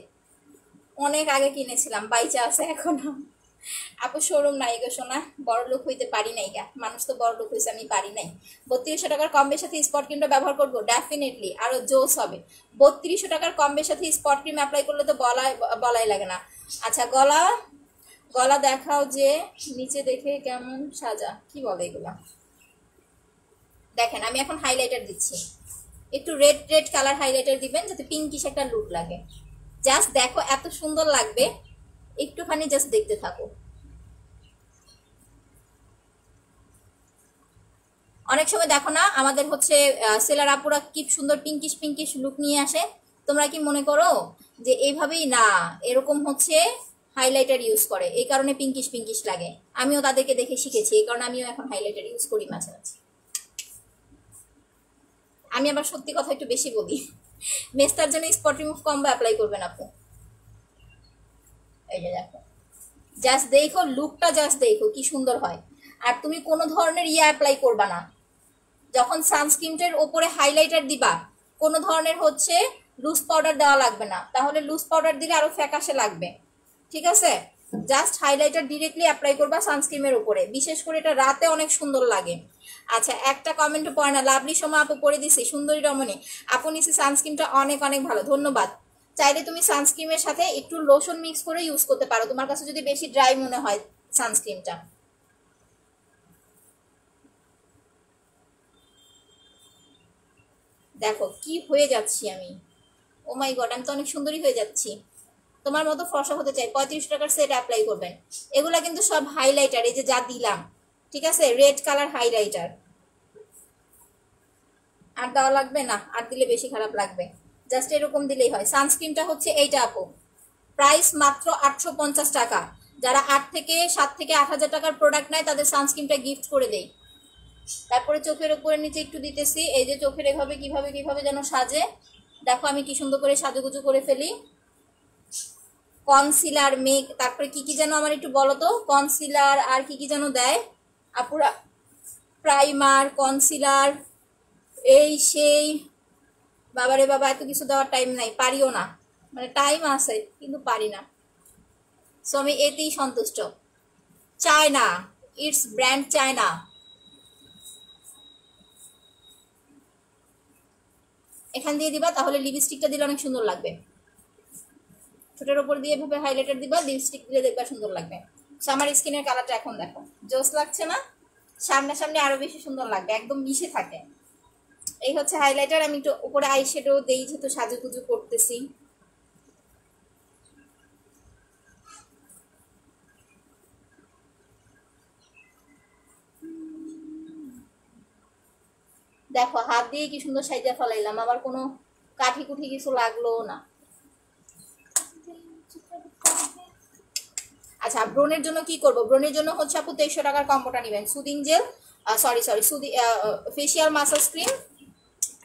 অনেক আগে কিনেছিলাম, বাইচা আছে এখনো। আপু শোরুম নাই গো সোনা, বড় লোক হইতে পারি নাই গা, মানুষ তো বড় লোক হয়েছে, আমি পারি নাই। 3200 টাকার কমের সাথে স্পট ক্রিমটা ব্যবহার করবো, ডেফিনেটলি আরো জোস হবে। 3200 টাকার কমের সাথে স্পট ক্রিম অ্যাপ্লাই করলে তো বলাই লাগে না। আচ্ছা গলা গলা দেখাও যে নিচে দেখে কেমন সাজা, কি বলে এগুলা? দেখেন আমি এখন হাইলাইটার দিচ্ছি, একটু রেড রেড কালার হাইলাইটার দিবেন যাতে পিঙ্কিশ একটা লুক লাগে। জাস্ট দেখো এত সুন্দর লাগবে, একটুখানি জাস্ট দেখতে থাকো। অনেক সময় দেখো না আমাদের হচ্ছে সেলার আপুরা কি সুন্দর পিঙ্কিশ পিঙ্কিশ লুক নিয়ে আসে, তোমরা কি মনে করো যে এইভাবেই? না, এরকম হচ্ছে হাইলাইটার ইউজ করে, এই কারণে পিঙ্কিশ পিঙ্কিশ লাগে। আমিও তাদেরকে দেখে শিখেছি, এই কারণে আমিও এখন হাইলাইটার ইউজ করি মাঝে মাঝে। আমি আবার সত্যি কথা একটু বেশি বলি। মেস্তার জন্য স্পট রিমুভ কম্বো অ্যাপ্লাই করবেন আপু। এই যে দেখো, জাস্ট দেখো লুকটা, জাস্ট দেখো কি সুন্দর হয়। আর তুমি কোনো ধরনের অ্যাপ্লাই করবা না যখন সানস্ক্রিনটার ওপরে হাইলাইটার দিবা, কোনো ধরনের হচ্ছে লুজ পাউডার দেওয়া লাগবে না, তাহলে লুজ পাউডার দিলে আরো ফ্যাকাশে লাগবে। ঠিক আছে, জাস্ট হাইলাইটার ডিরেক্টলি অ্যাপ্লাই করবা সানস্ক্রিনের উপরে, বিশেষ করে এটা রাতে অনেক সুন্দর লাগে। আচ্ছা একটা কমেন্ট পড়ে না, লাভলি সময় আপু পড়ে দিছি, সুন্দরী রমণী আপু নিছি সানস্ক্রিনটা অনেক অনেক ভালো, ধন্যবাদ। চাইলে তুমি সানস্ক্রিনের সাথে একটু লোশন মিক্স করে ইউজ করতে পারো, তোমার কাছে যদি বেশি ড্রাই মনে হয় সানস্ক্রিনটা। দেখো কি হয়ে যাচ্ছি আমি, ও মাই গড, আমি তো অনেক সুন্দরী হয়ে যাচ্ছি। তোমার মতো ফর্সা হতে চাই, 35 টাকার সেট অ্যাপ্লাই করবেন। এগুলা কিন্তু সব হাইলাইটার, এই যে যা দিলাম, ঠিক আছে, রেড কালার হাইলাইটার। আর দেওয়া লাগবে না, আর দিলে বেশি খারাপ লাগবে, জাস্ট এরকম দিলেই হয়। সানস্ক্রিনটা হচ্ছে এইটা আপু, প্রাইস মাত্র 850 টাকা। যারা 7 থেকে 8 হাজার টাকার প্রোডাক্ট নেয় তাদের সানস্ক্রিনটা গিফট করে দেই। তারপরে চোখের উপরে নিচে একটু দিতেছি, এই যে চোখের এভাবে কিভাবে কিভাবে যেন সাজে, দেখো আমি কি সুন্দর করে সাজুগুজু করে ফেলি। কনসিলার মেক, তারপরে কি কি যেন আমার একটু বলো তো, কনসিলার আর কি কি যেন দেয় আপুরা, প্রাইমার, কনসিলার, এই সেই, বাবারে বাবা এত কিছু দেওয়ার টাইম নাই, পারিও না, মানে টাইম আছে কিন্তু পারি না। সো আমি এতেই সন্তুষ্ট। China, it's brand China. এখান দিয়ে দিবা, তাহলে লিপস্টিকটা দিলে অনেক সুন্দর লাগবে। ঠোঁটের ওপর দিয়ে এভাবে হাইলাইটার দিবা, লিপস্টিক দিলে দেখবা সুন্দর লাগবে। সো আমার স্কিনের কালারটা এখন দেখো জোস লাগছে না? সামনে আরো বেশি সুন্দর লাগবে, একদম মিশে থাকে। এই হচ্ছে হাইলাইটার। আমি একটু উপরে আই শ্যাডো দেই, যেহেতু সাজুগুজু করতেছি। দেখো হাত দিয়ে কি সুন্দর সাইজা ফেলাইলাম, আবার কোনো কাঠি কুঠি কিছু লাগলো না। আচ্ছা, ব্রণের জন্য কি করব? ব্রণের জন্য হচ্ছে আপু 2300 টাকার কম্বোটা নেবেন। Soothing jail, facial massage cream,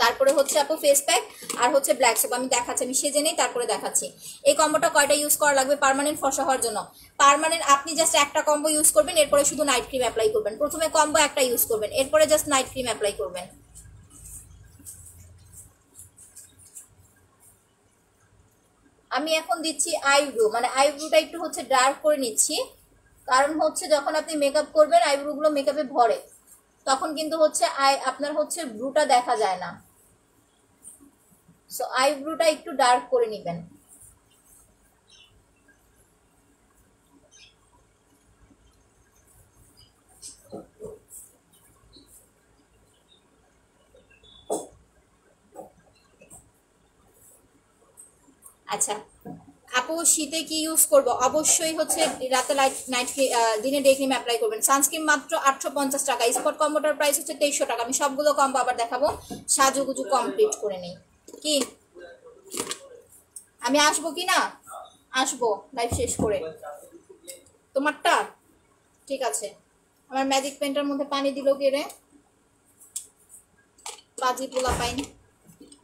তারপরে হচ্ছে আপু ফেস প্যাক, আর হচ্ছে ব্ল্যাক সোপ। আমি দেখাচ্ছি, আমি সেজে নেই তারপরে দেখাচ্ছি। এই কম্বোটা কয়টা ইউজ করা লাগবে পার্মানেন্ট ফর্সা হওয়ার জন্য? পার্মানেন্ট আপনি জাস্ট একটা কম্বো ইউজ করবেন, এরপরে শুধু নাইট ক্রিম অ্যাপ্লাই করবেন। প্রথমে কম্বো একটা ইউজ করবেন, এরপরে জাস্ট নাইট ক্রিম অ্যাপ্লাই করবেন। আমি এখন দিচ্ছি আইব্রো, মানে আইব্রোটা একটু হচ্ছে ডার্ক করে নিচ্ছি, কারণ হচ্ছে যখন আপনি মেকআপ করবেন আইব্রোগুলো মেকআপে ভরে, তখন কিন্তু হচ্ছে আপনার হচ্ছে ব্রুটা দেখা যায় না। সো আইব্রোটা একটু ডার্ক করে নেবেন। আচ্ছা আপু, শীতে কি ইউজ করব? অবশ্যই হচ্ছে রাতে নাইট দিনে ডে ক্রিম অ্যাপ্লাই করবেন। সানস্ক্রিন মাত্র 850 টাকা, স্পট কম্বোটার প্রাইস হচ্ছে 2300 টাকা। আমি সবগুলো কম্বো আবার দেখাবো, সাজুগুজু কমপ্লিট করে নেই। কি আমি আসবো কি না? আসবো লাইভ শেষ করে। তোমারটা ঠিক আছে। আমার ম্যাজিক পেনটার মধ্যে পানি দিল কে রে? বাজি পোলা পাইন।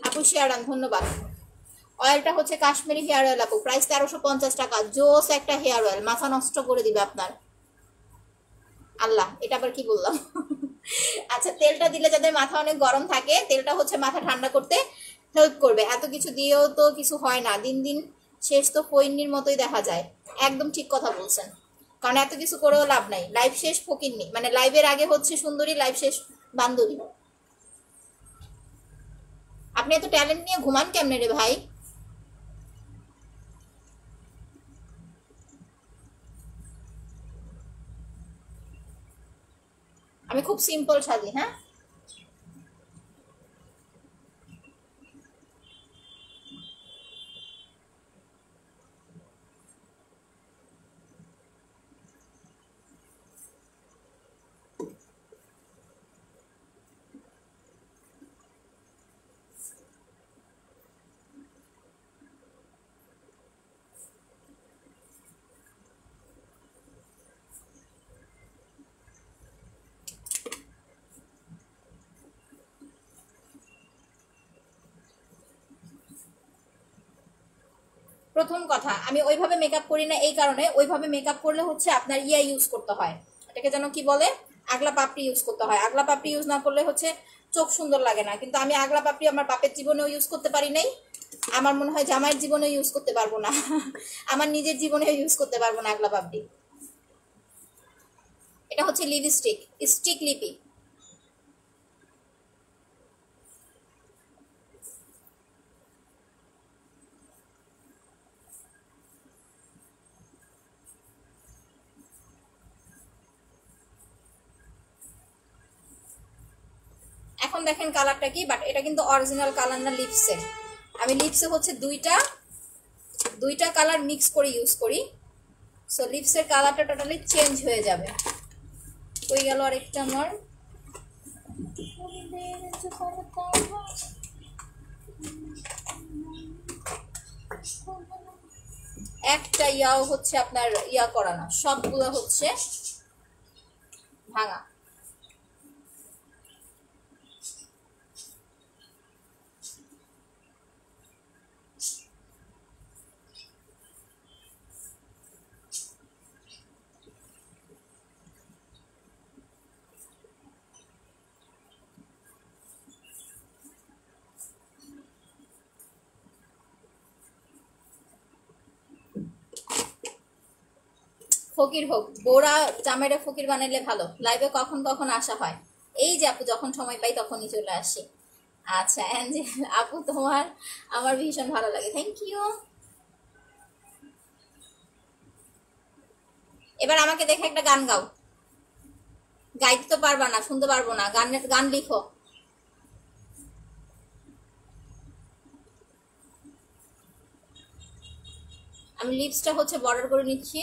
আপু শেয়ারান, ধন্যবাদ। অয়েলটা হচ্ছে কাশ্মীরি হেয়ার অয়েল আপু, প্রাইস 1350 টাকা। জোস একটা হেয়ার অয়েল, মাথা নষ্ট করে দিবে আপনার। আল্লাহ, এটা আবার কি বললাম? আচ্ছা, তেলটা দিলে যাদের মাথা অনেক গরম থাকে, তেলটা হচ্ছে মাথা ঠান্ডা করতে হেল্প করবে। এত কিছু দিয়েও তো কিছু হয় না, দিন দিন শেষ তো ফকিন্নির মতোই দেখা যায়। একদম ঠিক কথা বলছেন, কারণ এত কিছু করেও লাভ নাই। লাইভ শেষ ফকিন্নি, মানে লাইভের আগে হচ্ছে সুন্দরী, লাইভ শেষ বান্দরী। আপনি এত ট্যালেন্ট নিয়ে ঘুমান কেমনে রে ভাই? আমি খুব সিম্পল সাজি, হ্যাঁ। প্রথম কথা, আমি ওইভাবে মেকআপ করি না এই কারণে, ওইভাবে মেকআপ করলে হচ্ছে আপনার ইয়া ইউজ করতে হয়, এটাকে যেন কি বলে, আগলা পাপড়ি ইউজ করতে হয়। আগলা পাপড়ি ইউজ না করলে হচ্ছে চোখ সুন্দর লাগে না। কিন্তু আমি আগলা পাপড়ি আমার বাপের জীবনেও ইউজ করতে পারি নাই, আমার মনে হয় জামাইয়ের জীবনেও ইউজ করতে পারবো না, আমার নিজের জীবনেও ইউজ করতে পারবো না আগলা পাপড়ি। এটা হচ্ছে লিপস্টিক, স্টিক লিপি। এখন দেখেন কালারটা কি, বাট এটা কিন্তু অরিজিনাল কালার না লিপসের। আমি লিপসে হচ্ছে দুইটা কালার মিক্স করে ইউজ করি, সো লিপসের কালারটা টোটালি চেঞ্জ হয়ে যাবে। কই গেল আরেকটা আমার? একটা ইয়াও হচ্ছে আপনার ইয়া করা না, সবগুলো হচ্ছে ভাঙা। ফকির হোক, বোরা জামাইরা ফকির বানাইলে ভালো। লাইভে কখন কখন আসা হয়? এই যে আপু যখন সময় পাই তখনই চলে আসি। আচ্ছা অ্যাঞ্জেল আপু, তোমার আমার ভীষণ ভালো লাগে, থ্যাংক ইউ। এবার আমাকে দেখে একটা গান গাও। গাইতে তো পারবা না, শুনতে পারবো না, গানের গান লিখো। আমি লিপসটা হচ্ছে বর্ডার করে নিচ্ছি।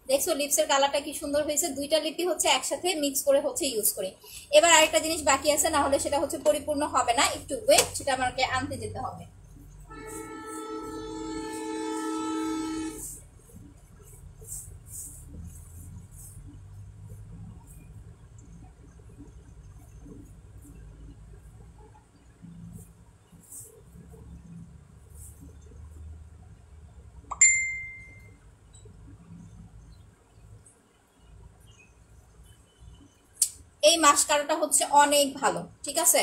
দেখছো লিপসের কালারটা কি সুন্দর হয়েছে। দুইটা লিপি হচ্ছে একসাথে মিক্স করে হচ্ছে ইউজ করি। এবার আরেকটা জিনিস বাকি আছে, না হলে সেটা হচ্ছে পরিপূর্ণ হবে না, একটু ওয়েট, সেটা আমাকে আনতে যেতে হবে। এই মাস্কারাটা হচ্ছে অনেক ভালো, ঠিক আছে।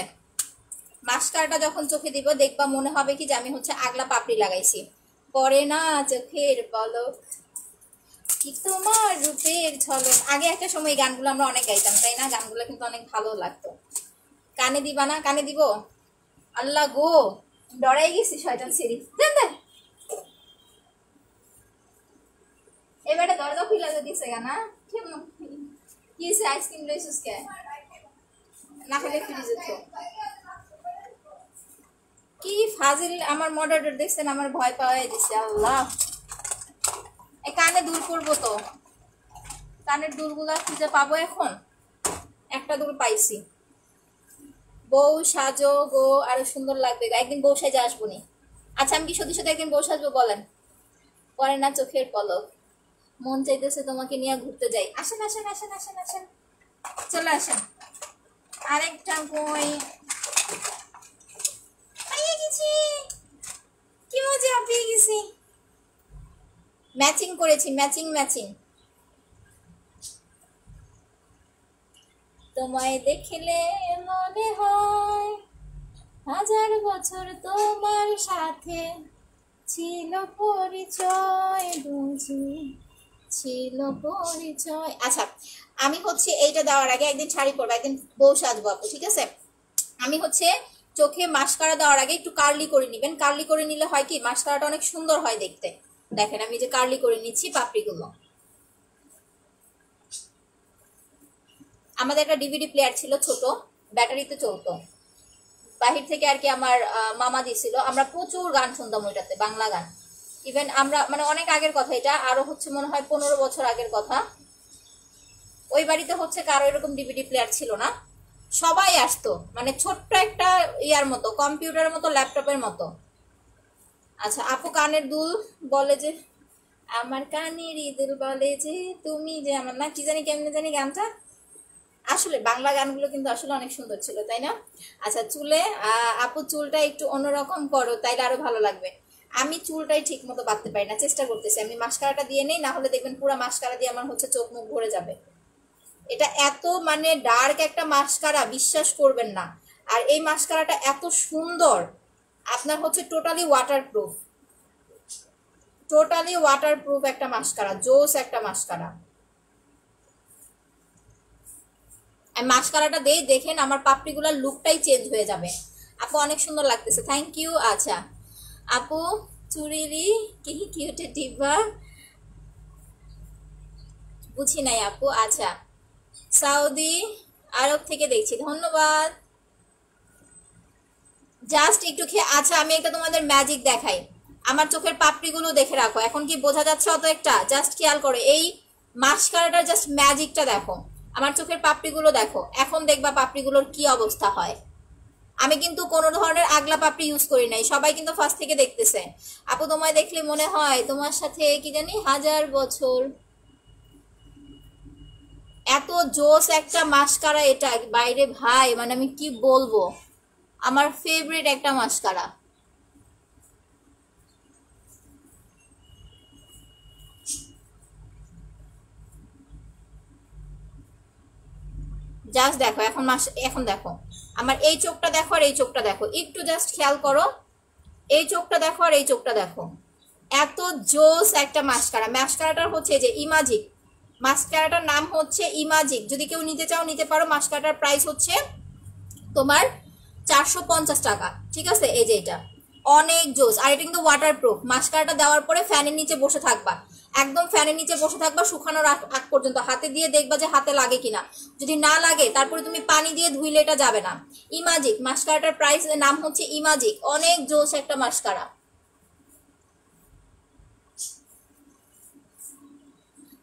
মাস্কারাটা যখন চোখে দিব দেখবা মনে হবে কি যে আমি হচ্ছে আগলা পাপড়ি লাগাইছি। পরে না চোখের পলক, কি তোমার রূপের ঝলক। আগে একটা সময় এই গানগুলো আমরা অনেক গাইতাম, তাই না? গানগুলো কিন্তু অনেক ভালো লাগতো। কানে দিবা না? কানে দিব। আল্লাহ গো, ডরাই গেছি শয়তান সিঁড়ি। এবারে দরজা খুলে দিছে গানা। কেমন কি আইসক্রিম লইছিস কে? না খেলে ফ্রিজে তো কি ফাজিল আমার মডারেটর দেখছেন, আমার ভয় পাওয়াই দিছে। আল্লাহ, এই কানে দুল করবো তো, কানের দুলগুলা খুঁজে পাবো এখন। একটা দুল পাইছি। বউ সাজো গো, আরো সুন্দর লাগবে, একদিন বউ সাজে আসবো নি। আচ্ছা আমি কি সত্যি সত্যি একদিন বউ সাজবো বলেন? পরে না চোখের পলক, মন চাইতেছে তোমাকে নিয়ে ঘুরতে যাই। আসেন আসেন আসেন আসেন আসেন, চলে আসেন। আরেকটা বই পেয়ে গেছি, কি মজা, পেয়ে গেছি। ম্যাচিং করেছি, ম্যাচিং ম্যাচিং। তোমায় দেখলে মনে হয় হাজার বছর তোমার সাথে ছিল পরিচয়, বুঝি ছিল পরিচয়। আচ্ছা আমি হচ্ছে এইটা দেওয়ার আগে একদিন শাড়ি পরবো, একদিন বউ সাজবো আপু, ঠিক আছে। আমি হচ্ছে চোখে মাস্কারা দেওয়ার আগে একটু কার্লি করে নিবেন। কার্লি করে নিলে হয় কি মাস্কারাটা অনেক সুন্দর হয় দেখতে। দেখেন আমি যে কার্লি করে নিচ্ছি পাপড়িগুলো। আমাদের একটা ডিভিডি প্লেয়ার ছিল ছোট, ব্যাটারিতে চলতো, বাহির থেকে আর কি আমার মামা দিছিল। আমরা প্রচুর গান শুনতাম ওইটাতে, বাংলা গান। ইভেন আমরা মানে অনেক আগের কথা, এটা আরো হচ্ছে মনে হয় 15 বছর আগের কথা। ওই বাড়িতে হচ্ছে কারো এরকম ডিভিডি প্লেয়ার ছিল না, সবাই আসতো, মানে ছোট্ট একটা ইয়ার মতো, কম্পিউটারের মতো, ল্যাপটপের মতো। আচ্ছা আপু কানের দুল বলে যে, আমার কানের দুল বলে যে তুমি যে আমার, না কি জানি কেমনে জানি গানটা। আসলে বাংলা গানগুলো কিন্তু আসলে অনেক সুন্দর ছিল, তাই না? আচ্ছা চুলে আপু চুলটা একটু অন্যরকম করো, তাইলে আরো ভালো লাগবে। আমি চুলটাই ঠিক মতো বাঁধতে পারি না, চেষ্টা করতেছি। আমি মাস্কারাটা দিয়ে নেই, না হলে দেখবেন পুরো মাস্কারা দিয়ে আমার হচ্ছে চোখ মুখ ভরে যাবে। এটা এত মানে ডার্ক একটা মাস্কারা, বিশ্বাস করবেন না। আর এই মাস্কারাটা এত সুন্দর, আপনার হচ্ছে টোটালি ওয়াটারপ্রুফ, টোটালি ওয়াটারপ্রুফ একটা মাস্কারা, জোস একটা মাস্কারা। আমি মাস্কারাটা দেই, দেখেন আমার পাপড়িগুলোর লুকটাই চেঞ্জ হয়ে যাবে। আপু অনেক সুন্দর লাগতেছে, থ্যাংক ইউ। আচ্ছা আপু চুরিরি কি কিউটে ডিব্বা, বুঝি নাই আপু। আচ্ছা সৌদি আরব থেকে দেখছি, ধন্যবাদ। জাস্ট একটু খেয়ে, আচ্ছা আমি একটা তোমাদের ম্যাজিক দেখাই। আমার চোখের পাপড়িগুলো দেখে রাখো, এখন কি বোঝা যাচ্ছে অত একটা? জাস্ট খেয়াল করো, এই মাস্কারাটার জাস্ট ম্যাজিকটা দেখো। আমার চোখের পাপড়িগুলো দেখো, এখন দেখবা পাপড়িগুলোর কি অবস্থা হয়। আমি কিন্তু কোনো ধরনের আগলা পাপড়ি ইউজ করি নাই, সবাই কিন্তু ফার্স্ট থেকে দেখতেছে। আপু তোমায় দেখলে মনে হয় তোমার সাথে কি জানি হাজার বছর। এত জোস একটা মাস্কারা এটা, বাইরে ভাই মানে আমি কি বলবো, আমার ফেভারিট একটা মাস্কারা। জাস্ট দেখো এখন দেখো আমার এই চোখটা দেখো আর এই চোখটা দেখো, একটু জাস্ট খেয়াল করো, এই চোখটা দেখো আর এই চোখটা দেখো, এত জোস একটা মাস্কারা। মাস্কারাটার হচ্ছে যে ইমাজিক, মাস্কারাটার নাম হচ্ছে ইমাজিক। যদি কেউ নিতে চাও নিতে পারো। মাস্কারাটার প্রাইস হচ্ছে তোমার 450 টাকা, ঠিক আছে। এই যে এটা অনেক জোস, আর এটা কিন্তু ওয়াটারপ্রুফ। মাস্কারাটা দেওয়ার পরে ফ্যানের নিচে বসে থাকবা, একদম ফ্যানের নিচে বসে থাকবা শুকানোর আগ পর্যন্ত, হাতে দিয়ে দেখবা যে হাতে লাগে কিনা, যদি না লাগে তারপরে তুমি পানি দিয়ে ধুইলে এটা যাবে না। ইমাজিক মাস্কারাটার প্রাইস নাম হচ্ছে ইমাজিক, অনেক জোস একটা মাস্কারা।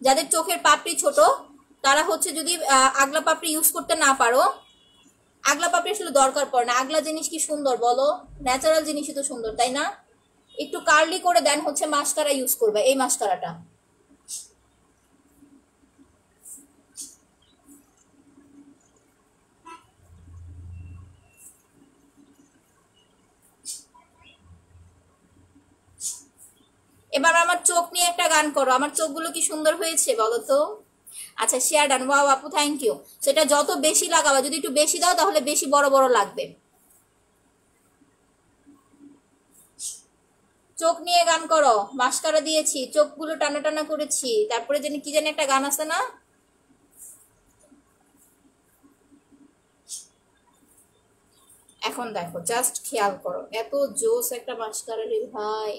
যাদের চোখের পাপড়ি ছোট তারা হচ্ছে যদি আগলা পাপড়ি ইউজ করতে না পারো, আগলা পাপড়ি আসলে দরকার পড়ে না, আগলা জিনিস কি সুন্দর বলো, ন্যাচারাল জিনিসই তো সুন্দর, তাই না? একটু কার্লি করে দেন হচ্ছে মাস্কারা ইউজ করবে, এই মাস্কারাটা। এবার আমার চোখ নিয়ে একটা গান করো, আমার চোখগুলো কি সুন্দর হয়েছে বলো তো? আচ্ছা শেয়ার ডান, ওয়াও আপু থ্যাংক ইউ। সেটা যত বেশি লাগাবা, যদি একটু বেশি দাও তাহলে বেশি বড় বড় লাগবে। চোখ নিয়ে গান করো, মাস্কারা দিয়েছি, চোখগুলো টানা টানা করেছি, তারপরে জানি কি জানি একটা গান আছে না। এখন দেখো জাস্ট খেয়াল করো, এত জোস একটা মাস্কারা রে ভাই।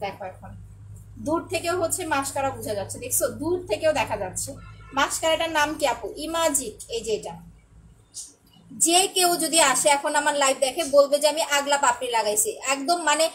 দেখো এখন দূর থেকেও হচ্ছে মাস্কারা বোঝা যাচ্ছে, দেখছো দূর থেকেও দেখা যাচ্ছে। মাস্কারাটার নাম কি আপু? ইমাজিক। এই যে এটা, যে কেউ যদি আসে এখন আমার লাইভ দেখে বলবে যে আমি আগলা পাপড়ি লাগাইছি, একদম মানে